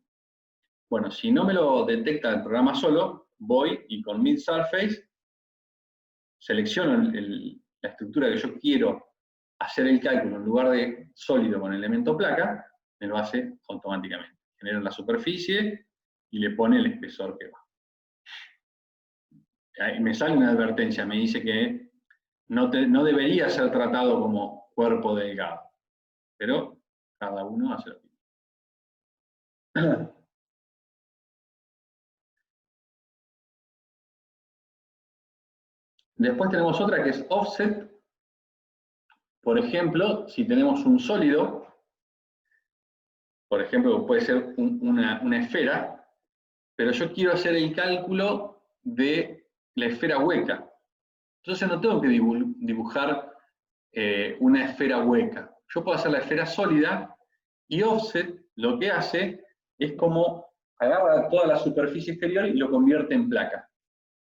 Bueno, si no me lo detecta el programa solo, voy y con Mid Surface selecciono la estructura que yo quiero hacer el cálculo en lugar de sólido con elemento placa, me lo hace automáticamente. Genera la superficie y le pone el espesor que va. Ahí me sale una advertencia, me dice que no debería ser tratado como cuerpo delgado, pero cada uno hace lo que quiere. Después tenemos otra que es offset. Por ejemplo, si tenemos un sólido, por ejemplo, puede ser una esfera, pero yo quiero hacer el cálculo de la esfera hueca. Entonces no tengo que dibujar una esfera hueca. Yo puedo hacer la esfera sólida y offset lo que hace es como agarra toda la superficie exterior y lo convierte en placa.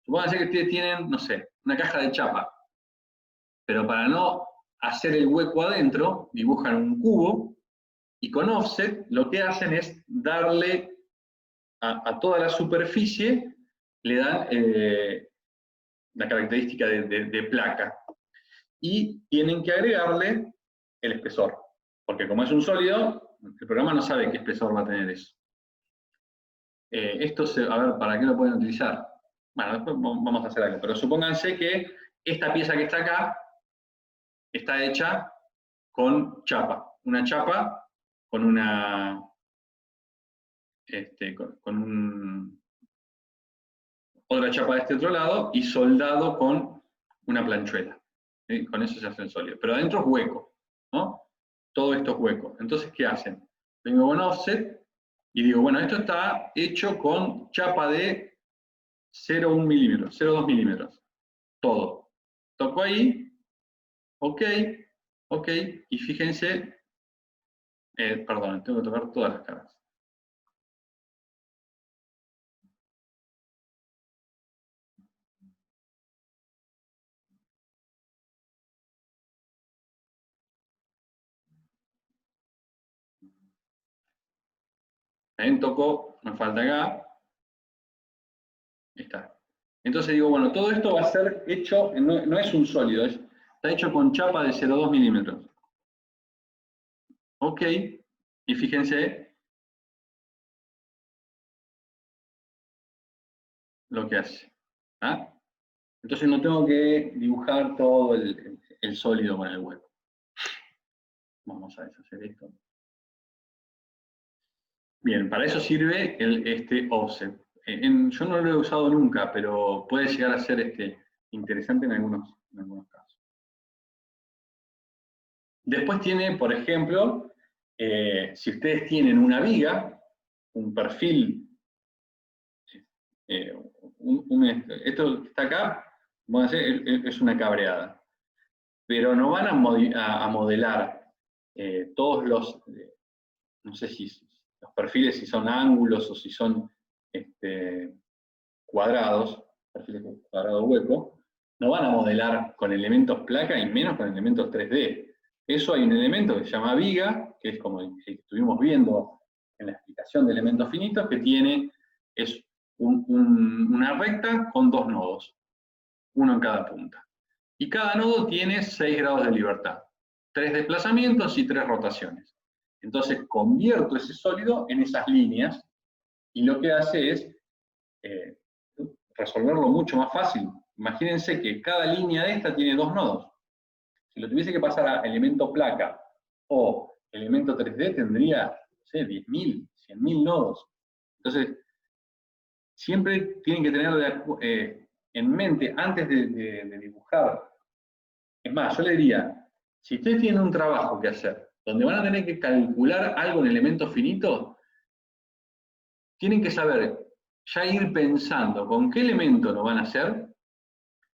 Supónganse que ustedes tienen, no sé, una caja de chapa, pero para no hacer el hueco adentro, dibujan un cubo y con offset lo que hacen es darle a toda la superficie, le dan la característica de placa. Y tienen que agregarle el espesor, porque como es un sólido, el programa no sabe qué espesor va a tener eso. A ver, ¿para qué lo pueden utilizar? Bueno, después vamos a hacer algo, pero supónganse que esta pieza que está acá está hecha con chapa. Una chapa con una... otra chapa de este otro lado y soldado con una planchuela. ¿Sí? Con eso se hace el sólido. Pero adentro es hueco, ¿no? Todo esto es hueco. Entonces, ¿qué hacen? Vengo con offset y digo, bueno, esto está hecho con chapa de 0,1 milímetros, 0,2 milímetros. Todo. Toco ahí, ok, ok, y fíjense, perdón, tengo que tocar todas las caras. También tocó, me falta acá. Ahí está. Entonces digo, bueno, todo esto va a ser hecho, no es un sólido, está hecho con chapa de 0,2 milímetros. Ok, y fíjense lo que hace. ¿Ah? Entonces no tengo que dibujar todo el sólido con el hueco. Vamos a deshacer esto. Bien, para eso sirve este offset. Yo no lo he usado nunca, pero puede llegar a ser interesante en algunos casos. Después tiene, por ejemplo, si ustedes tienen una viga, un perfil, esto que está acá, vamos a hacer, es una cabreada. Pero no van a modelar todos los, no sé si los perfiles, si son ángulos o si son cuadrados, perfiles cuadrado hueco, no van a modelar con elementos placa y menos con elementos 3D. Eso hay un elemento que se llama viga, que es como el que estuvimos viendo en la explicación de elementos finitos, que es una recta con 2 nodos, uno en cada punta. Y cada nodo tiene 6 grados de libertad, 3 desplazamientos y 3 rotaciones. Entonces convierto ese sólido en esas líneas, y lo que hace es resolverlo mucho más fácil. Imagínense que cada línea de esta tiene 2 nodos. Si lo tuviese que pasar a elemento placa o elemento 3D, tendría, no sé, 10.000, 100.000 nodos. Entonces, siempre tienen que tener en mente, antes de dibujar. Es más, yo le diría, si ustedes tienen un trabajo que hacer, donde van a tener que calcular algo en elementos finitos, tienen que saber, ya ir pensando con qué elemento lo van a hacer,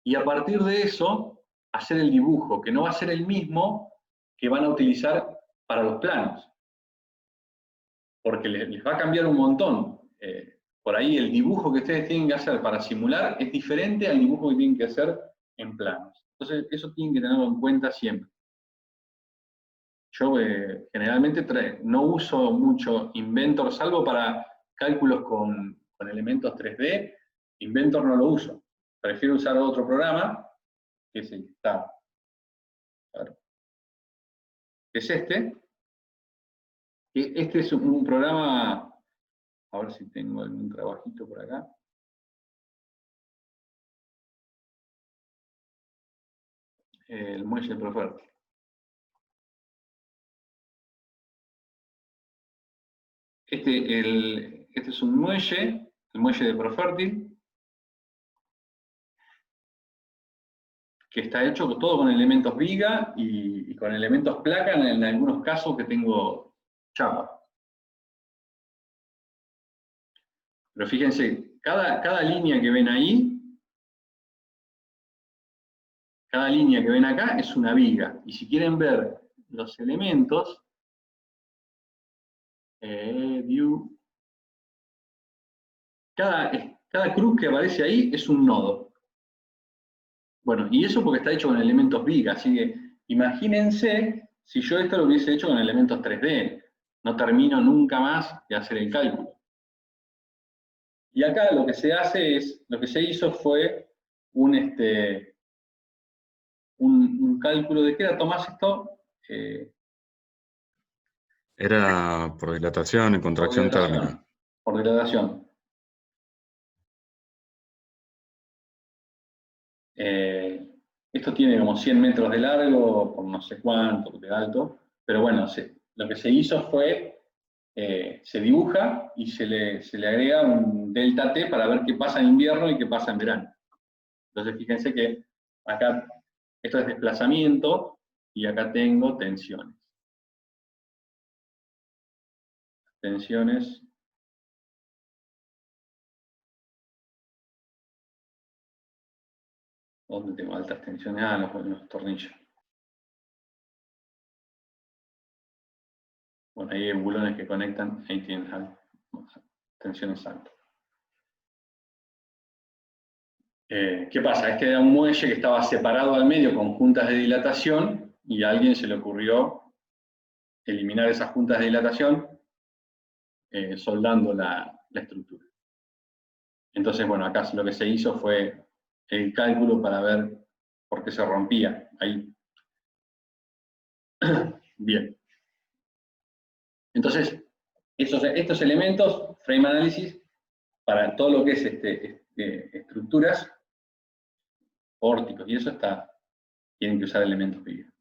y a partir de eso, hacer el dibujo, que no va a ser el mismo que van a utilizar para los planos. Porque les va a cambiar un montón. Por ahí el dibujo que ustedes tienen que hacer para simular es diferente al dibujo que tienen que hacer en planos. Entonces, eso tienen que tenerlo en cuenta siempre. Yo generalmente no uso mucho Inventor, salvo para cálculos con elementos 3D. Inventor no lo uso. Prefiero usar otro programa, que es el que está, claro, que es este. Este es un programa, a ver si tengo algún trabajito por acá. El muelle Profértil. Este es un muelle, el muelle de Profértil, que está hecho todo con elementos viga y con elementos placa, en algunos casos que tengo chapa. Pero fíjense, cada línea que ven ahí, cada línea que ven acá es una viga. Y si quieren ver los elementos, view, cada cruz que aparece ahí es un nodo. Bueno, y eso porque está hecho con elementos viga, así que imagínense si yo esto lo hubiese hecho con elementos 3D. No termino nunca más de hacer el cálculo. Y acá lo que se hace lo que se hizo fue un cálculo de qué era, Tomás, esto. Era por dilatación y contracción térmica. Por dilatación. Esto tiene como 100 metros de largo, por no sé cuánto de alto, pero bueno, lo que se hizo fue, se dibuja y se le agrega un delta T para ver qué pasa en invierno y qué pasa en verano. Entonces fíjense que acá esto es desplazamiento y acá tengo tensiones. Tensiones. ¿Dónde tengo altas tensiones? Ah, los tornillos. Bueno, ahí hay bulones que conectan, ahí tienen tensiones altas. ¿Qué pasa? Es que era un muelle que estaba separado al medio con juntas de dilatación y a alguien se le ocurrió eliminar esas juntas de dilatación soldando la estructura. Entonces, bueno, acá lo que se hizo fue el cálculo para ver por qué se rompía. Ahí. Bien. Entonces, estos elementos, frame analysis, para todo lo que es estructuras, pórticos y eso tienen que usar elementos viga.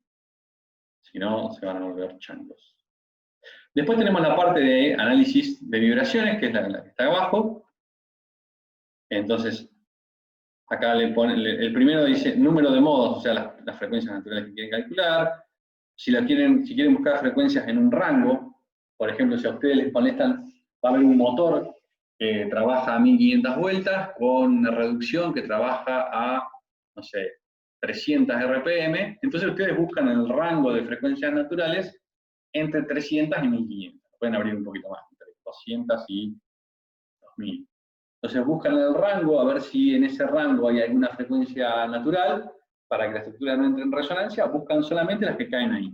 Si no, se van a volver changos. Después tenemos la parte de análisis de vibraciones, que es la que está abajo. Entonces, acá le ponen, el primero dice número de modos, o sea, las frecuencias naturales que quieren calcular. Si quieren buscar frecuencias en un rango, Por ejemplo, si a ustedes les molestan, va a haber un motor que trabaja a 1500 vueltas con una reducción que trabaja a, no sé, 300 RPM, entonces ustedes buscan el rango de frecuencias naturales entre 300 y 1500. Pueden abrir un poquito más, entre 200 y 2000. Entonces buscan el rango, a ver si en ese rango hay alguna frecuencia natural, para que la estructura no entre en resonancia, buscan solamente las que caen ahí.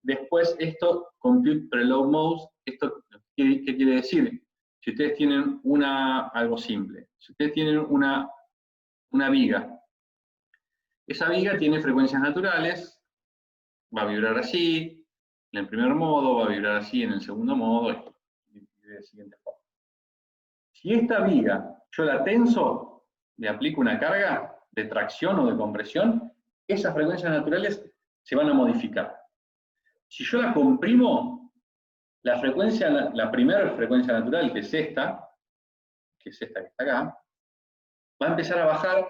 Después esto, Compute Preload Modes, ¿esto qué quiere decir? Si ustedes tienen algo simple, si ustedes tienen una viga, esa viga tiene frecuencias naturales, va a vibrar así, en el primer modo, va a vibrar así en el segundo modo, y de la siguiente forma. Si esta viga yo la tenso, le aplico una carga de tracción o de compresión, esas frecuencias naturales se van a modificar. Si yo la comprimo, la primera frecuencia natural, que es esta que está acá, va a empezar a bajar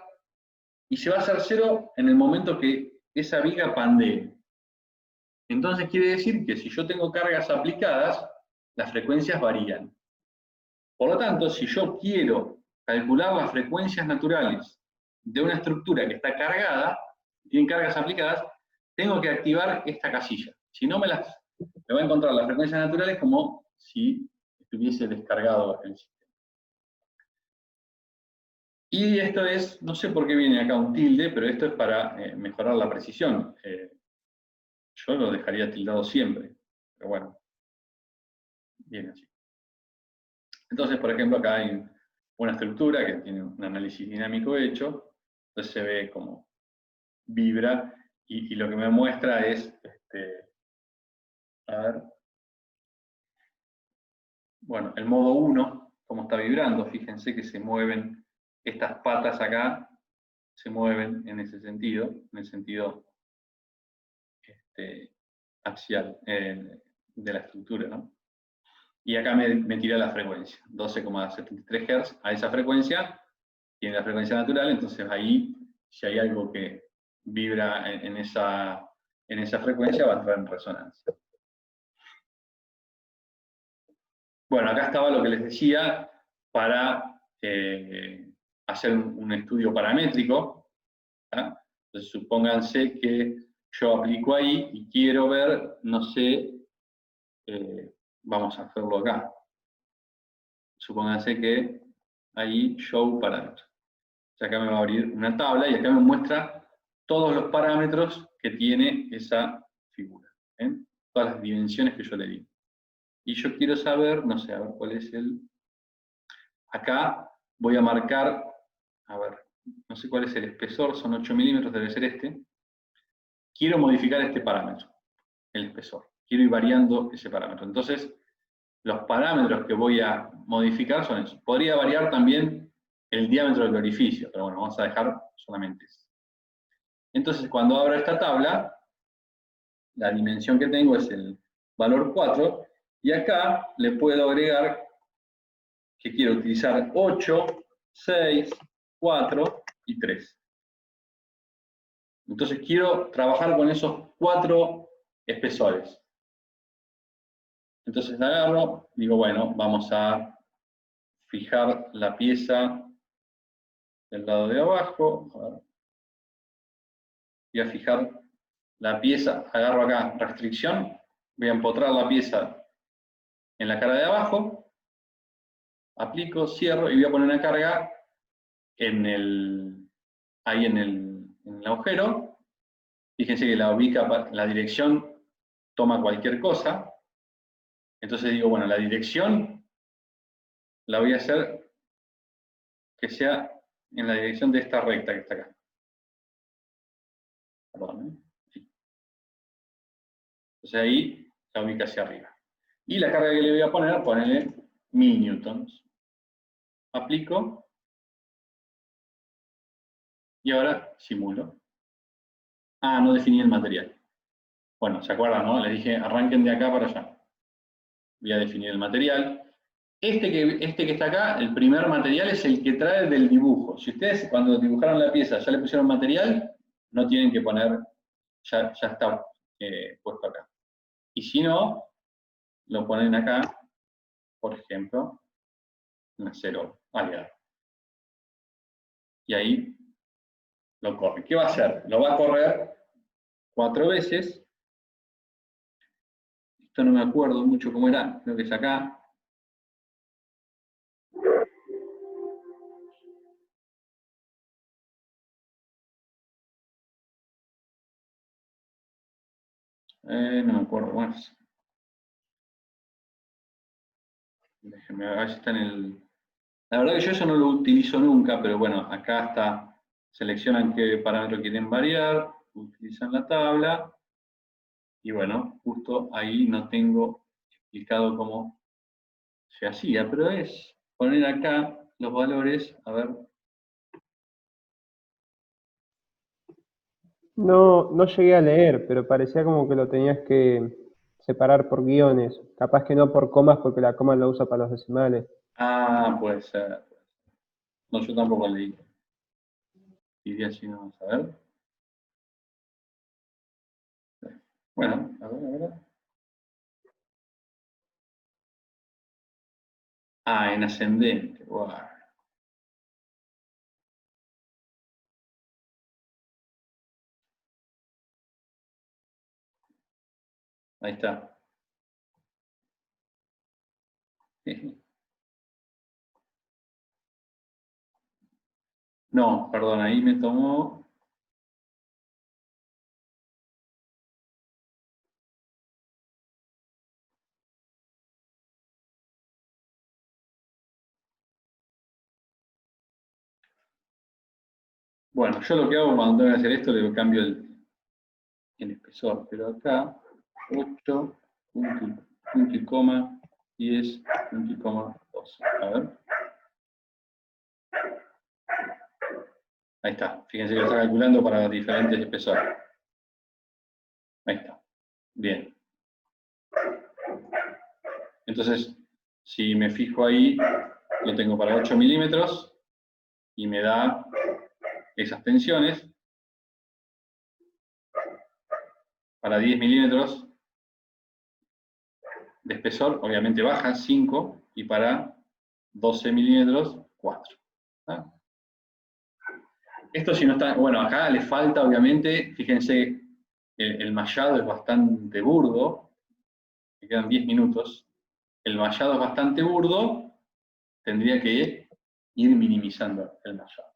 y se va a hacer cero en el momento que esa viga pandee. Entonces quiere decir que si yo tengo cargas aplicadas, las frecuencias varían. Por lo tanto, si yo quiero calcular las frecuencias naturales de una estructura que está cargada, tiene cargas aplicadas, tengo que activar esta casilla. Si no, me va a encontrar las frecuencias naturales como si estuviese descargado el sistema. Y esto es, no sé por qué viene acá un tilde, pero esto es para mejorar la precisión. Yo lo dejaría tildado siempre, pero bueno, viene así. Entonces, por ejemplo, acá hay una estructura que tiene un análisis dinámico hecho, entonces se ve como vibra, y lo que me muestra es, a ver, bueno, el modo 1, cómo está vibrando, fíjense que se mueven estas patas acá, se mueven en ese sentido, en el sentido axial de la estructura, ¿no? Y acá me tira la frecuencia, 12,73 Hz, a esa frecuencia, tiene la frecuencia natural, entonces ahí, si hay algo que vibra en esa frecuencia, va a entrar en resonancia. Bueno, acá estaba lo que les decía para hacer un estudio paramétrico. ¿Ah? Entonces, supónganse que yo aplico ahí y quiero ver, no sé, vamos a hacerlo acá. Supónganse que ahí show parámetros. O sea, acá me va a abrir una tabla y acá me muestra todos los parámetros que tiene esa figura. Todas las dimensiones que yo le di. Y yo quiero saber, no sé, a ver cuál es el... Acá voy a marcar, a ver, no sé cuál es el espesor, son 8 milímetros, debe ser este. Quiero modificar este parámetro, el espesor. Quiero ir variando ese parámetro. Entonces, los parámetros que voy a modificar son esos. Podría variar también el diámetro del orificio, pero bueno, vamos a dejar solamente eso. Entonces, cuando abro esta tabla, la dimensión que tengo es el valor 4, y acá le puedo agregar que quiero utilizar 8, 6, 4 y 3. Entonces quiero trabajar con esos 4 espesores. Entonces la agarro, digo, bueno, vamos a fijar la pieza del lado de abajo. A ver. Voy a fijar la pieza, agarro acá restricción, voy a empotrar la pieza en la cara de abajo, aplico, cierro y voy a poner una carga ahí en el agujero. Fíjense que la dirección toma cualquier cosa. Entonces digo, bueno, la dirección la voy a hacer que sea en la dirección de esta recta que está acá. Perdón, sí. Entonces ahí la ubica hacia arriba. Y la carga que le voy a ponerle 1000 newtons. Aplico. Y ahora simulo. Ah, no definí el material. Bueno, ¿se acuerdan, no? Les dije, arranquen de acá para allá. Voy a definir el material. Este que está acá, el primer material, es el que trae del dibujo. Si ustedes cuando dibujaron la pieza ya le pusieron material, no tienen que poner, ya está puesto acá. Y si no, lo ponen acá, por ejemplo, en la 0 aliada. Y ahí lo corre. ¿Qué va a hacer? Lo va a correr 4 veces. Esto no me acuerdo mucho cómo era, creo que es acá. No me acuerdo más. Déjenme ver si está en el... La verdad que yo eso no lo utilizo nunca, pero bueno, acá está. Seleccionan qué parámetro quieren variar, utilizan la tabla. Y bueno, justo ahí no tengo explicado cómo se hacía, pero es poner acá los valores, a ver. No llegué a leer, pero parecía como que lo tenías que separar por guiones. Capaz que no por comas, porque la coma lo usa para los decimales. Ah, puede ser. No, yo tampoco leí. Iría así, vamos a ver. Bueno, a ver. Ah, en ascendente. Wow. Ahí está. No, perdón, ahí me tomó. Bueno, yo lo que hago cuando tengo que hacer esto, le cambio el espesor, pero acá 8, punto y coma, 10, punto y coma, 12. A ver. Ahí está. Fíjense que lo está calculando para diferentes espesores. Ahí está. Bien. Entonces, si me fijo ahí, lo tengo para 8 milímetros y me da esas tensiones. Para 10 milímetros de espesor, obviamente baja 5, y para 12 milímetros, 4. ¿Ah? Esto si no está, bueno, acá le falta obviamente, fíjense, el mallado es bastante burdo, me quedan 10 minutos, el mallado es bastante burdo, tendría que ir minimizando el mallado.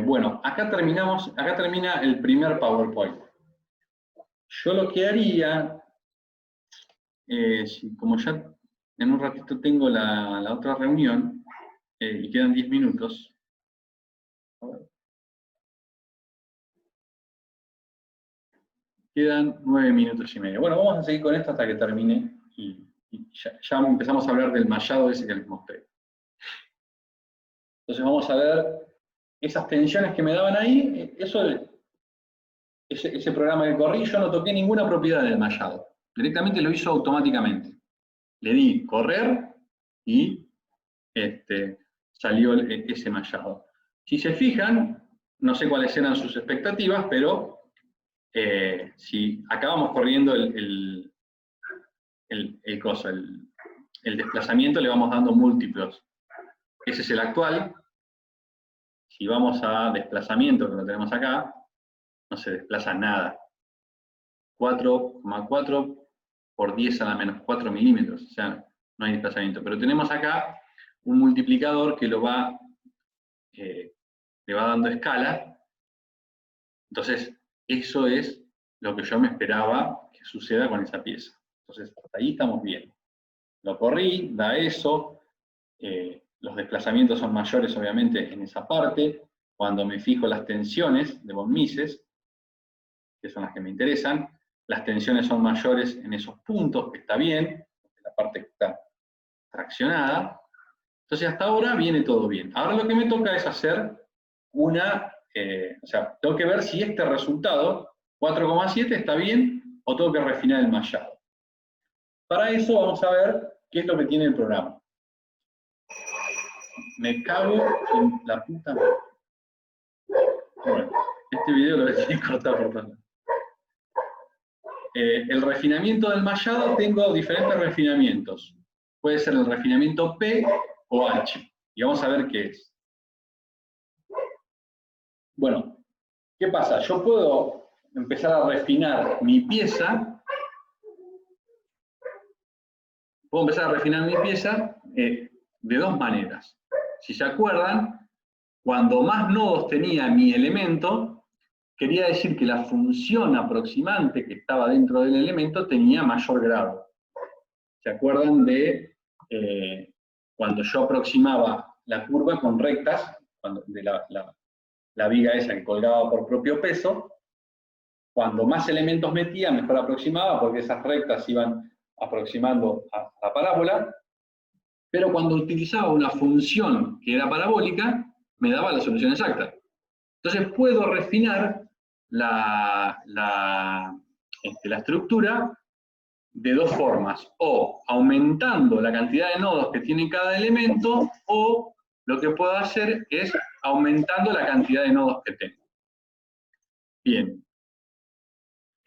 Bueno, acá termina el primer PowerPoint. Yo lo que haría, como ya en un ratito tengo la otra reunión, y quedan 10 minutos. A ver. Quedan 9 minutos y medio. Bueno, vamos a seguir con esto hasta que termine y ya empezamos a hablar del mallado ese que les mostré. Entonces vamos a ver esas tensiones que me daban ahí. Ese programa que corrí, yo no toqué ninguna propiedad del mallado. Directamente lo hizo automáticamente. Le di correr y salió ese mallado. Si se fijan, no sé cuáles eran sus expectativas, pero si acabamos corriendo el desplazamiento, le vamos dando múltiplos. Ese es el actual. Si vamos a desplazamiento, que lo tenemos acá, no se desplaza nada. 4,4 por 10 a la menos 4 milímetros, o sea, no hay desplazamiento. Pero tenemos acá un multiplicador que le va dando escala. Entonces, eso es lo que yo me esperaba que suceda con esa pieza. Entonces, hasta ahí estamos bien. Lo corrí, da eso. Los desplazamientos son mayores, obviamente, en esa parte. Cuando me fijo las tensiones de von Mises, que son las que me interesan, las tensiones son mayores en esos puntos, que está bien, la parte que está traccionada. Entonces, hasta ahora viene todo bien. Ahora lo que me toca es hacer o sea, tengo que ver si este resultado, 4,7, está bien o tengo que refinar el mallado. Para eso vamos a ver qué es lo que tiene el programa. Me cago en la puta madre. Bueno, este video lo voy a tener que cortar por tanto. el refinamiento del mallado, tengo diferentes refinamientos. Puede ser el refinamiento P o H. Y vamos a ver qué es. Bueno, ¿qué pasa? Yo puedo empezar a refinar mi pieza. Puedo empezar a refinar mi pieza de dos maneras. Si se acuerdan, cuando más nodos tenía mi elemento, quería decir que la función aproximante que estaba dentro del elemento tenía mayor grado. ¿Se acuerdan de cuando yo aproximaba la curva con rectas, de la viga esa que colgaba por propio peso? Cuando más elementos metía, mejor aproximaba, porque esas rectas iban aproximando a la parábola, pero cuando utilizaba una función que era parabólica, me daba la solución exacta. Entonces puedo refinar la estructura de dos formas, o aumentando la cantidad de nodos que tiene cada elemento, o lo que puedo hacer es aumentando la cantidad de nodos que tengo. Bien.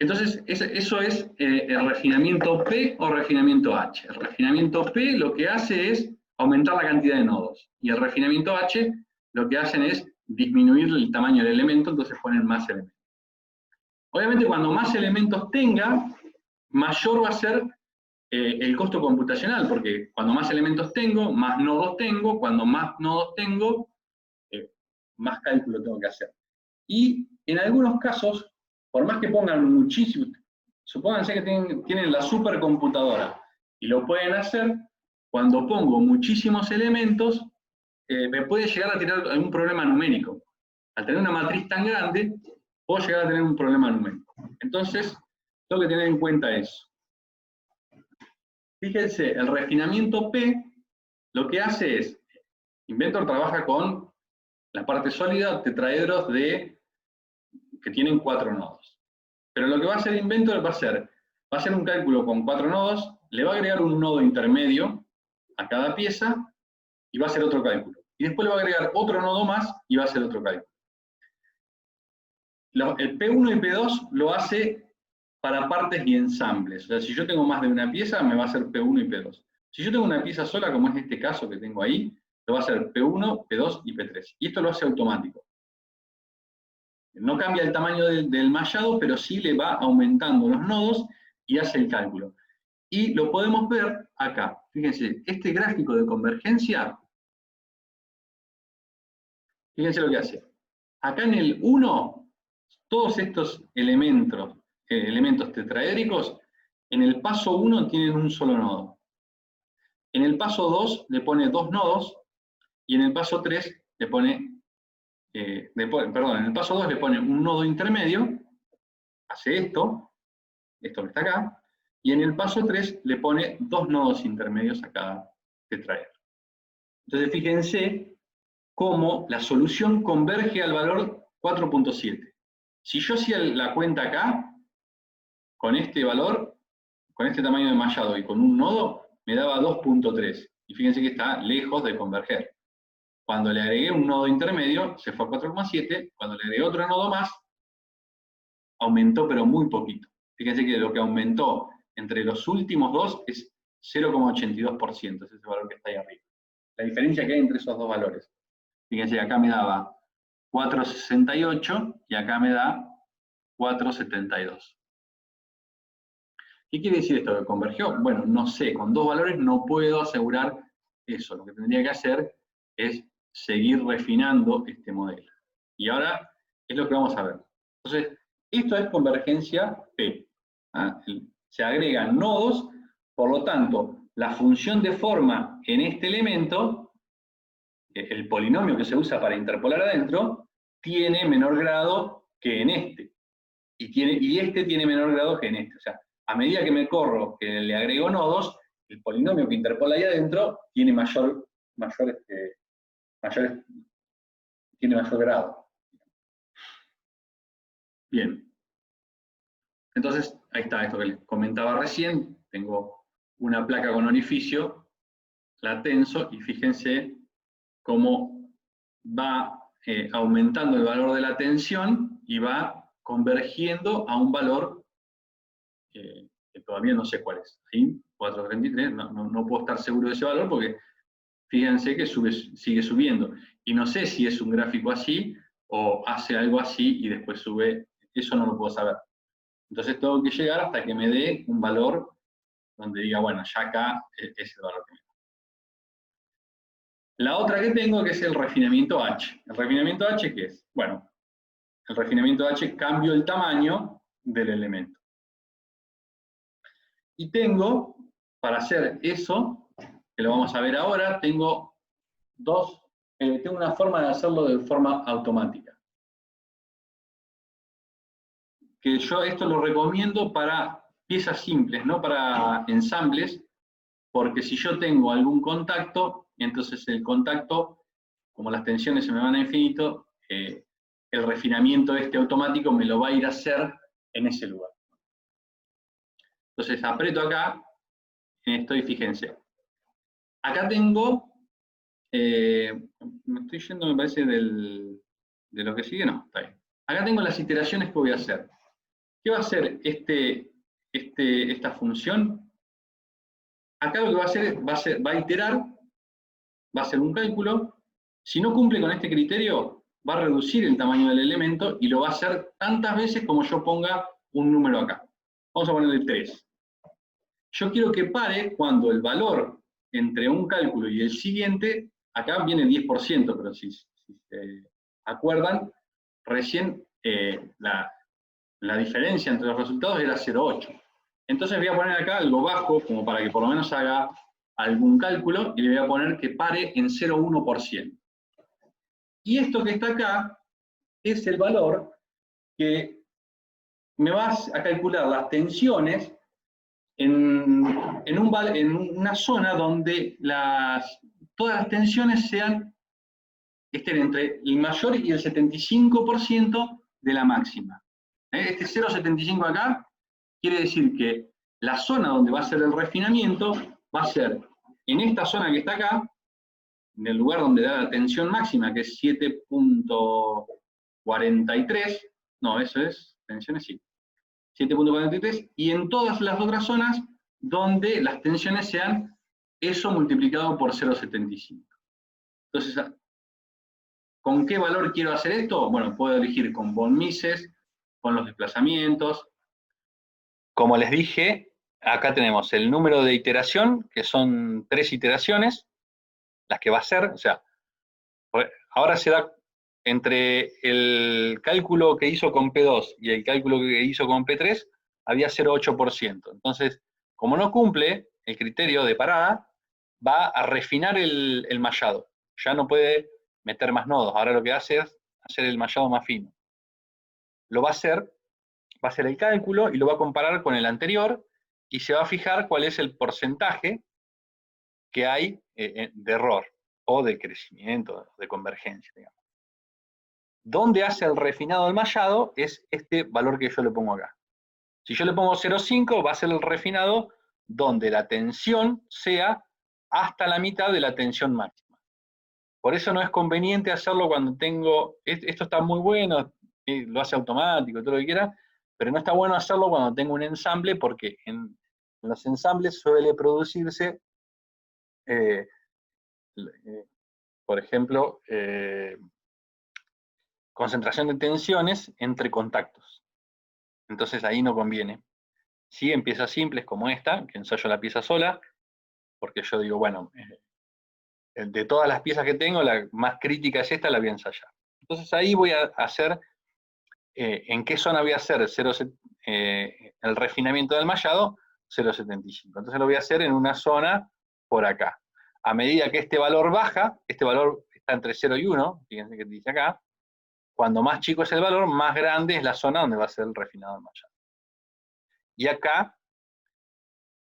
Entonces, eso es el refinamiento P o refinamiento H. El refinamiento P lo que hace es aumentar la cantidad de nodos, y el refinamiento H lo que hacen es disminuir el tamaño del elemento, entonces ponen más elementos. Obviamente, cuando más elementos tenga, mayor va a ser el costo computacional, porque cuando más elementos tengo, más nodos tengo, cuando más nodos tengo, más cálculo tengo que hacer. Y en algunos casos, por más que pongan muchísimo, supónganse que tienen la supercomputadora, y lo pueden hacer, cuando pongo muchísimos elementos, me puede llegar a tirar algún problema numérico. Al tener una matriz tan grande, puedo llegar a tener un problema numérico. Entonces, tengo que tener en cuenta eso. Fíjense, el refinamiento P lo que hace es, Inventor trabaja con la parte sólida, tetraedros que tienen 4 nodos. Pero lo que va a hacer Inventor va a hacer un cálculo con 4 nodos, le va a agregar un nodo intermedio a cada pieza y va a hacer otro cálculo. Y después le va a agregar otro nodo más y va a hacer otro cálculo. El P1 y P2 lo hace para partes y ensambles. O sea, si yo tengo más de una pieza, me va a hacer P1 y P2. Si yo tengo una pieza sola, como es este caso que tengo ahí, lo va a hacer P1, P2 y P3. Y esto lo hace automático. No cambia el tamaño del mallado, pero sí le va aumentando los nodos y hace el cálculo. Y lo podemos ver acá. Fíjense, este gráfico de convergencia, fíjense lo que hace. Acá en el 1, todos estos elementos tetraédricos, en el paso 1 tienen un solo nodo. En el paso 2 le pone 2 nodos, y en el paso 3 le pone, en el paso 2 le pone un nodo intermedio, hace esto que está acá, y en el paso 3 le pone 2 nodos intermedios a cada tetraedro. Entonces fíjense cómo la solución converge al valor 4.7. Si yo hacía la cuenta acá, con este valor, con este tamaño de mallado y con un nodo, me daba 2.3. Y fíjense que está lejos de converger. Cuando le agregué un nodo intermedio, se fue a 4,7. Cuando le agregué otro nodo más, aumentó, pero muy poquito. Fíjense que lo que aumentó entre los últimos dos es 0,82%, es ese valor que está ahí arriba. La diferencia que hay entre esos dos valores. Fíjense, acá me daba 4,68 y acá me da 4,72. ¿Qué quiere decir esto? ¿Que convergió? Bueno, no sé, con dos valores no puedo asegurar eso. Lo que tendría que hacer es seguir refinando este modelo. Y ahora es lo que vamos a ver. Entonces, esto es convergencia P. Se agregan nodos, por lo tanto, la función de forma en este elemento, el polinomio que se usa para interpolar adentro, tiene menor grado que en este. Y este tiene menor grado que en este. O sea, a medida que me corro, que le agrego nodos, el polinomio que interpola ahí adentro tiene mayor grado. Bien. Entonces, ahí está esto que les comentaba recién. Tengo una placa con orificio, la tenso, y fíjense cómo va aumentando el valor de la tensión y va convergiendo a un valor que todavía no sé cuál es. Ahí, 433, no puedo estar seguro de ese valor porque fíjense que sigue subiendo. Y no sé si es un gráfico así o hace algo así y después sube. Eso no lo puedo saber. Entonces tengo que llegar hasta que me dé un valor donde diga, bueno, ya acá es el valor que me da. La otra que tengo que es el refinamiento H. ¿El refinamiento H qué es? Bueno, el refinamiento H cambio el tamaño del elemento. Y tengo, para hacer eso, que lo vamos a ver ahora, tengo una forma de hacerlo de forma automática. Que yo esto lo recomiendo para piezas simples, no para ensambles, porque si yo tengo algún contacto, entonces el contacto, como las tensiones se me van a infinito, el refinamiento automático me lo va a ir a hacer en ese lugar. Entonces aprieto acá, fíjense. Acá tengo, me estoy yendo me parece de lo que sigue, no, está bien. Acá tengo las iteraciones que voy a hacer. ¿Qué va a hacer esta función? Acá lo que va a hacer va a iterar, va a hacer un cálculo. Si no cumple con este criterio, va a reducir el tamaño del elemento y lo va a hacer tantas veces como yo ponga un número acá. Vamos a ponerle 3. Yo quiero que pare cuando el valor entre un cálculo y el siguiente, acá viene 10%, pero si se acuerdan, recién la diferencia entre los resultados era 0,8. Entonces voy a poner acá algo bajo, como para que por lo menos haga algún cálculo, y le voy a poner que pare en 0,1%. Y esto que está acá es el valor que me va a calcular las tensiones en una zona donde todas las tensiones estén entre el mayor y el 75% de la máxima. Este 0,75 acá quiere decir que la zona donde va a ser el refinamiento va a ser en esta zona que está acá, en el lugar donde da la tensión máxima, que es 7.43, no, eso es, tensiones sí, 7.43, y en todas las otras zonas donde las tensiones sean eso multiplicado por 0,75. Entonces, ¿con qué valor quiero hacer esto? Bueno, puedo elegir con von Mises, con los desplazamientos. Como les dije, acá tenemos el número de iteración, que son 3 iteraciones, las que va a hacer, o sea, ahora se da entre el cálculo que hizo con P2 y el cálculo que hizo con P3, había 0,8%. Entonces, como no cumple el criterio de parada, va a refinar el mallado. Ya no puede meter más nodos. Ahora lo que hace es hacer el mallado más fino. Lo va a hacer el cálculo y lo va a comparar con el anterior y se va a fijar cuál es el porcentaje que hay de error o de crecimiento, de convergencia, digamos. Donde hace el refinado del mallado es este valor que yo le pongo acá. Si yo le pongo 0,5, va a ser el refinado donde la tensión sea hasta la mitad de la tensión máxima. Por eso no es conveniente hacerlo cuando tengo, esto está muy bueno, lo hace automático, todo lo que quiera, pero no está bueno hacerlo cuando tengo un ensamble porque en los ensambles suele producirse, por ejemplo, concentración de tensiones entre contactos. Entonces ahí no conviene. Sí, en piezas simples como esta, que ensayo la pieza sola, porque yo digo, bueno, de todas las piezas que tengo, la más crítica es esta, la voy a ensayar. Entonces ahí voy a hacer, ¿en qué zona voy a hacer el refinamiento del mallado? 0,75. Entonces lo voy a hacer en una zona por acá. A medida que este valor baja, este valor está entre 0 y 1, fíjense que dice acá, cuando más chico es el valor, más grande es la zona donde va a ser el refinado del mallado. Y acá,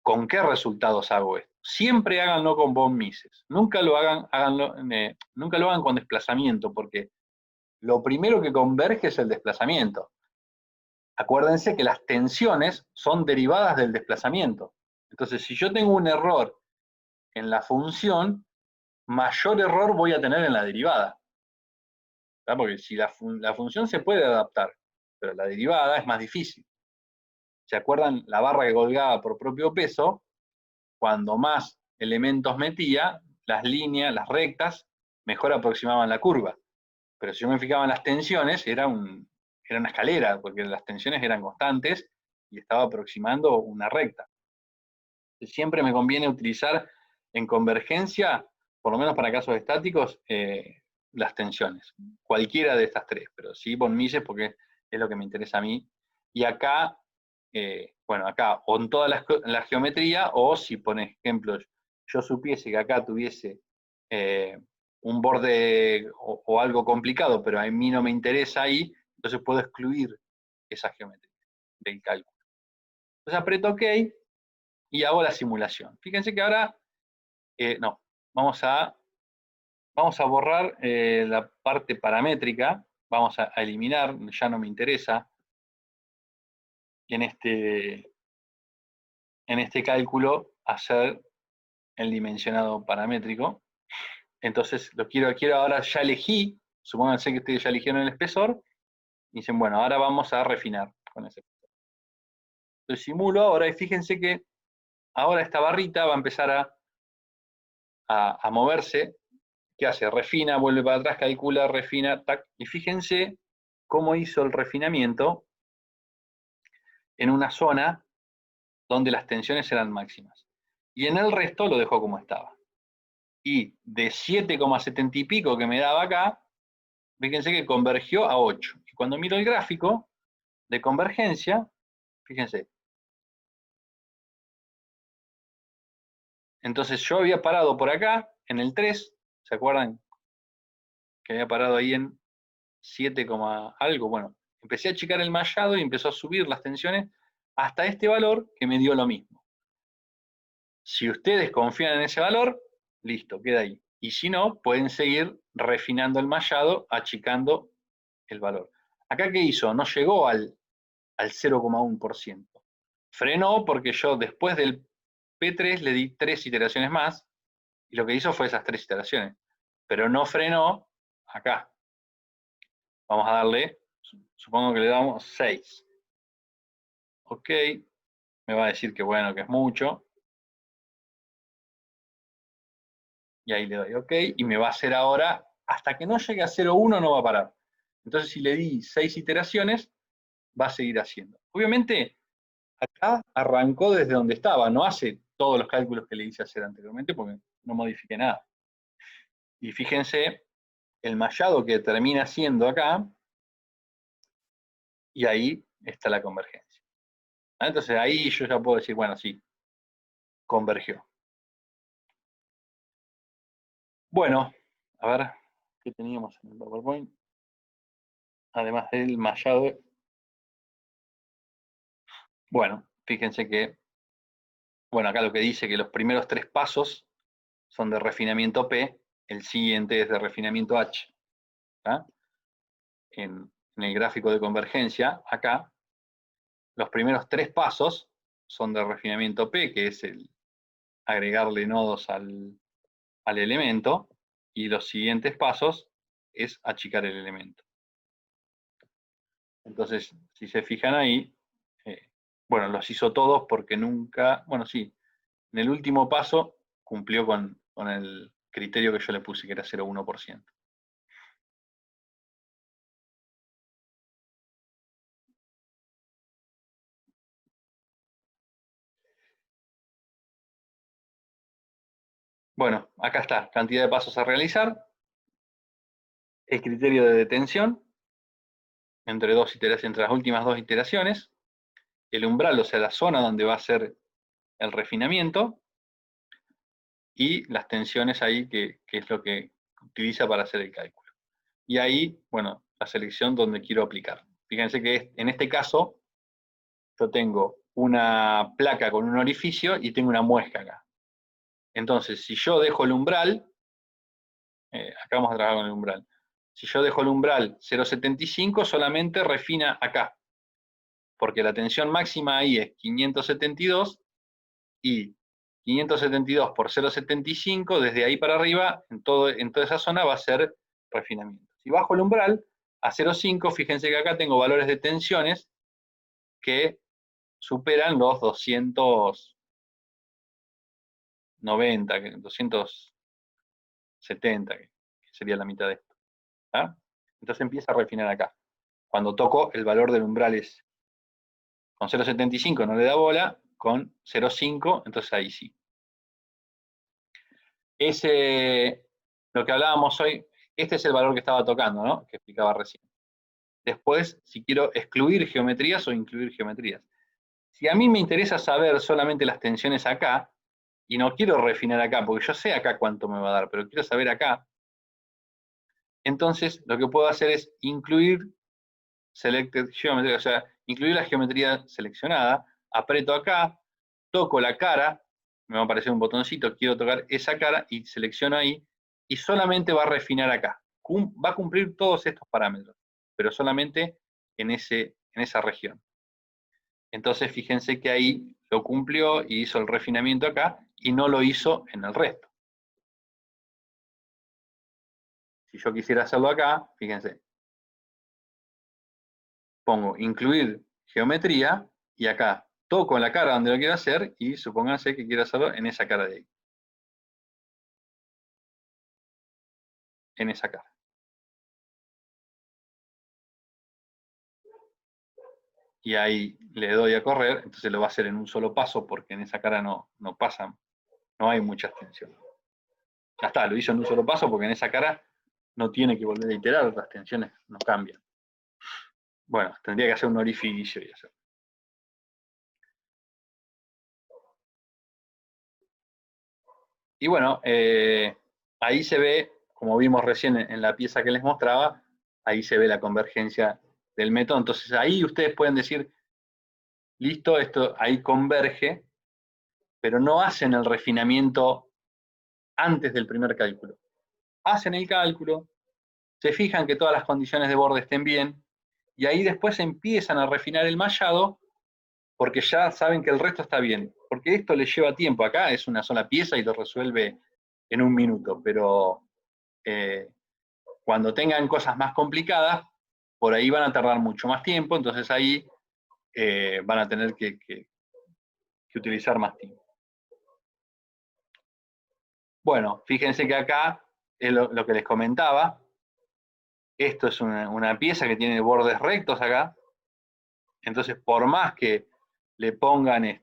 ¿con qué resultados hago esto? Siempre háganlo con von Mises. Nunca lo hagan con desplazamiento, porque lo primero que converge es el desplazamiento. Acuérdense que las tensiones son derivadas del desplazamiento. Entonces, si yo tengo un error en la función, mayor error voy a tener en la derivada. ¿Verdad? Porque si la función se puede adaptar, pero la derivada es más difícil. ¿Se acuerdan la barra que colgaba por propio peso? Cuando más elementos metía, las líneas, las rectas, mejor aproximaban la curva. Pero si yo me fijaba en las tensiones, era una escalera, porque las tensiones eran constantes y estaba aproximando una recta. Siempre me conviene utilizar en convergencia, por lo menos para casos estáticos, las tensiones. Cualquiera de estas tres, pero sí von Mises porque es lo que me interesa a mí. Y acá, bueno, acá, o en toda la geometría, o si, por ejemplo, yo supiese que acá tuviese un borde o algo complicado, pero a mí no me interesa ahí, entonces puedo excluir esa geometría del cálculo. Entonces aprieto OK y hago la simulación. Fíjense que ahora, no, vamos a borrar la parte paramétrica, vamos a eliminar, ya no me interesa en este cálculo hacer el dimensionado paramétrico. Entonces, quiero ahora, ya elegí, supónganse que ustedes ya eligieron el espesor, y dicen, bueno, ahora vamos a refinar con ese espesor. Entonces simulo ahora, y fíjense que ahora esta barrita va a empezar a moverse. ¿Qué hace? Refina, vuelve para atrás, calcula, refina, tac. Y fíjense cómo hizo el refinamiento en una zona donde las tensiones eran máximas. Y en el resto lo dejó como estaba. Y de 7,70 y pico que me daba acá, fíjense que convergió a 8. Y cuando miro el gráfico de convergencia, fíjense. Entonces yo había parado por acá, en el 3, ¿se acuerdan? Que había parado ahí en 7, algo. Bueno, empecé a achicar el mallado y empezó a subir las tensiones hasta este valor que me dio lo mismo. Si ustedes confían en ese valor, listo, queda ahí. Y si no, pueden seguir refinando el mallado, achicando el valor. ¿Acá qué hizo? No llegó al 0,1%. Frenó porque yo después del P3 le di 3 iteraciones más, y lo que hizo fue esas 3 iteraciones. Pero no frenó acá. Vamos a darle, supongo que le damos 6. OK, me va a decir que bueno, que es mucho. Y ahí le doy OK, y me va a hacer ahora, hasta que no llegue a 0,1 no va a parar. Entonces si le di 6 iteraciones, va a seguir haciendo. Obviamente, acá arrancó desde donde estaba, no hace todos los cálculos que le hice hacer anteriormente porque no modifiqué nada. Y fíjense el mallado que termina siendo acá, y ahí está la convergencia. Entonces ahí yo ya puedo decir, bueno, sí, convergió. Bueno, a ver, ¿qué teníamos en el PowerPoint? Además del mallado. Bueno, fíjense que, bueno, acá lo que dice que los primeros 3 pasos son de refinamiento P, el siguiente es de refinamiento H. ¿Ah? En el gráfico de convergencia, acá, los primeros 3 pasos son de refinamiento P, que es el agregarle nodos al elemento, y los siguientes pasos es achicar el elemento. Entonces, si se fijan ahí, bueno, los hizo todos porque nunca, bueno, sí, en el último paso cumplió con el criterio que yo le puse, que era 0,1%. Bueno, acá está, cantidad de pasos a realizar, el criterio de detención, entre las últimas 2 iteraciones, el umbral, o sea, la zona donde va a ser el refinamiento, y las tensiones ahí, que es lo que utiliza para hacer el cálculo. Y ahí, bueno, la selección donde quiero aplicar. Fíjense que en este caso, yo tengo una placa con un orificio y tengo una muesca acá. Entonces, si yo dejo el umbral, acá vamos a trabajar con el umbral. Si yo dejo el umbral 0,75, solamente refina acá. Porque la tensión máxima ahí es 572, y 572 por 0,75, desde ahí para arriba, en toda esa zona va a ser refinamiento. Si bajo el umbral a 0,5, fíjense que acá tengo valores de tensiones que superan los 290, 270, que sería la mitad de esto. ¿Ah? Entonces empieza a refinar acá. Cuando toco el valor del umbral es con 0,75 no le da bola, con 0,5, entonces ahí sí. Lo que hablábamos hoy, este es el valor que estaba tocando, ¿no? Que explicaba recién. Después, si quiero excluir geometrías o incluir geometrías. Si a mí me interesa saber solamente las tensiones acá, y no quiero refinar acá, porque yo sé acá cuánto me va a dar, pero quiero saber acá, entonces lo que puedo hacer es incluir selected geometry, o sea, incluir la geometría seleccionada, aprieto acá, toco la cara, me va a aparecer un botoncito, quiero tocar esa cara y selecciono ahí, y solamente va a refinar acá. Va a cumplir todos estos parámetros, pero solamente en esa región. Entonces fíjense que ahí lo cumplió y hizo el refinamiento acá, y no lo hizo en el resto. Si yo quisiera hacerlo acá, fíjense, pongo incluir geometría, y acá toco en la cara donde lo quiero hacer, y supónganse que quiero hacerlo en esa cara de ahí. En esa cara. Y ahí le doy a correr, entonces lo va a hacer en un solo paso, porque en esa cara no pasan, no hay muchas tensiones. Ya está, lo hizo en un solo paso, porque en esa cara no tiene que volver a iterar, las tensiones no cambian. Bueno, tendría que hacer un orificio y eso. Y bueno, ahí se ve, como vimos recién en la pieza que les mostraba, ahí se ve la convergencia del método. Entonces ahí ustedes pueden decir, listo, esto ahí converge, pero no hacen el refinamiento antes del primer cálculo. Hacen el cálculo, se fijan que todas las condiciones de borde estén bien, y ahí después empiezan a refinar el mallado, porque ya saben que el resto está bien. Porque esto les lleva tiempo. Acá es una sola pieza y lo resuelve en un minuto, pero cuando tengan cosas más complicadas, por ahí van a tardar mucho más tiempo, entonces ahí van a tener que utilizar más tiempo. Bueno, fíjense que acá es lo que les comentaba. Esto es una pieza que tiene bordes rectos acá. Entonces, por más que le pongan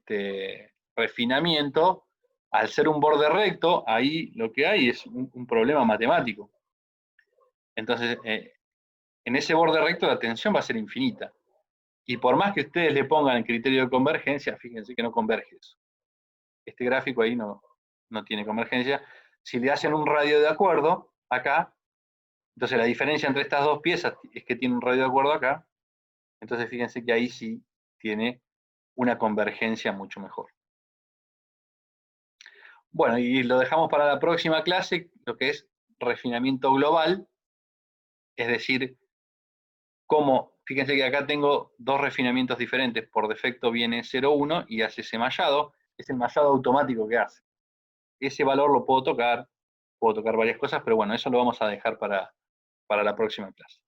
refinamiento, al ser un borde recto, ahí lo que hay es un problema matemático. Entonces, en ese borde recto la tensión va a ser infinita. Y por más que ustedes le pongan el criterio de convergencia, fíjense que no converge eso. Este gráfico ahí no tiene convergencia. Si le hacen un radio de acuerdo acá, entonces la diferencia entre estas dos piezas es que tiene un radio de acuerdo acá, entonces fíjense que ahí sí tiene una convergencia mucho mejor. Bueno, y lo dejamos para la próxima clase, lo que es refinamiento global, es decir, fíjense que acá tengo dos refinamientos diferentes, por defecto viene 0,1 y hace ese mallado, es el mallado automático que hace. Ese valor lo puedo tocar varias cosas, pero bueno, eso lo vamos a dejar para la próxima clase.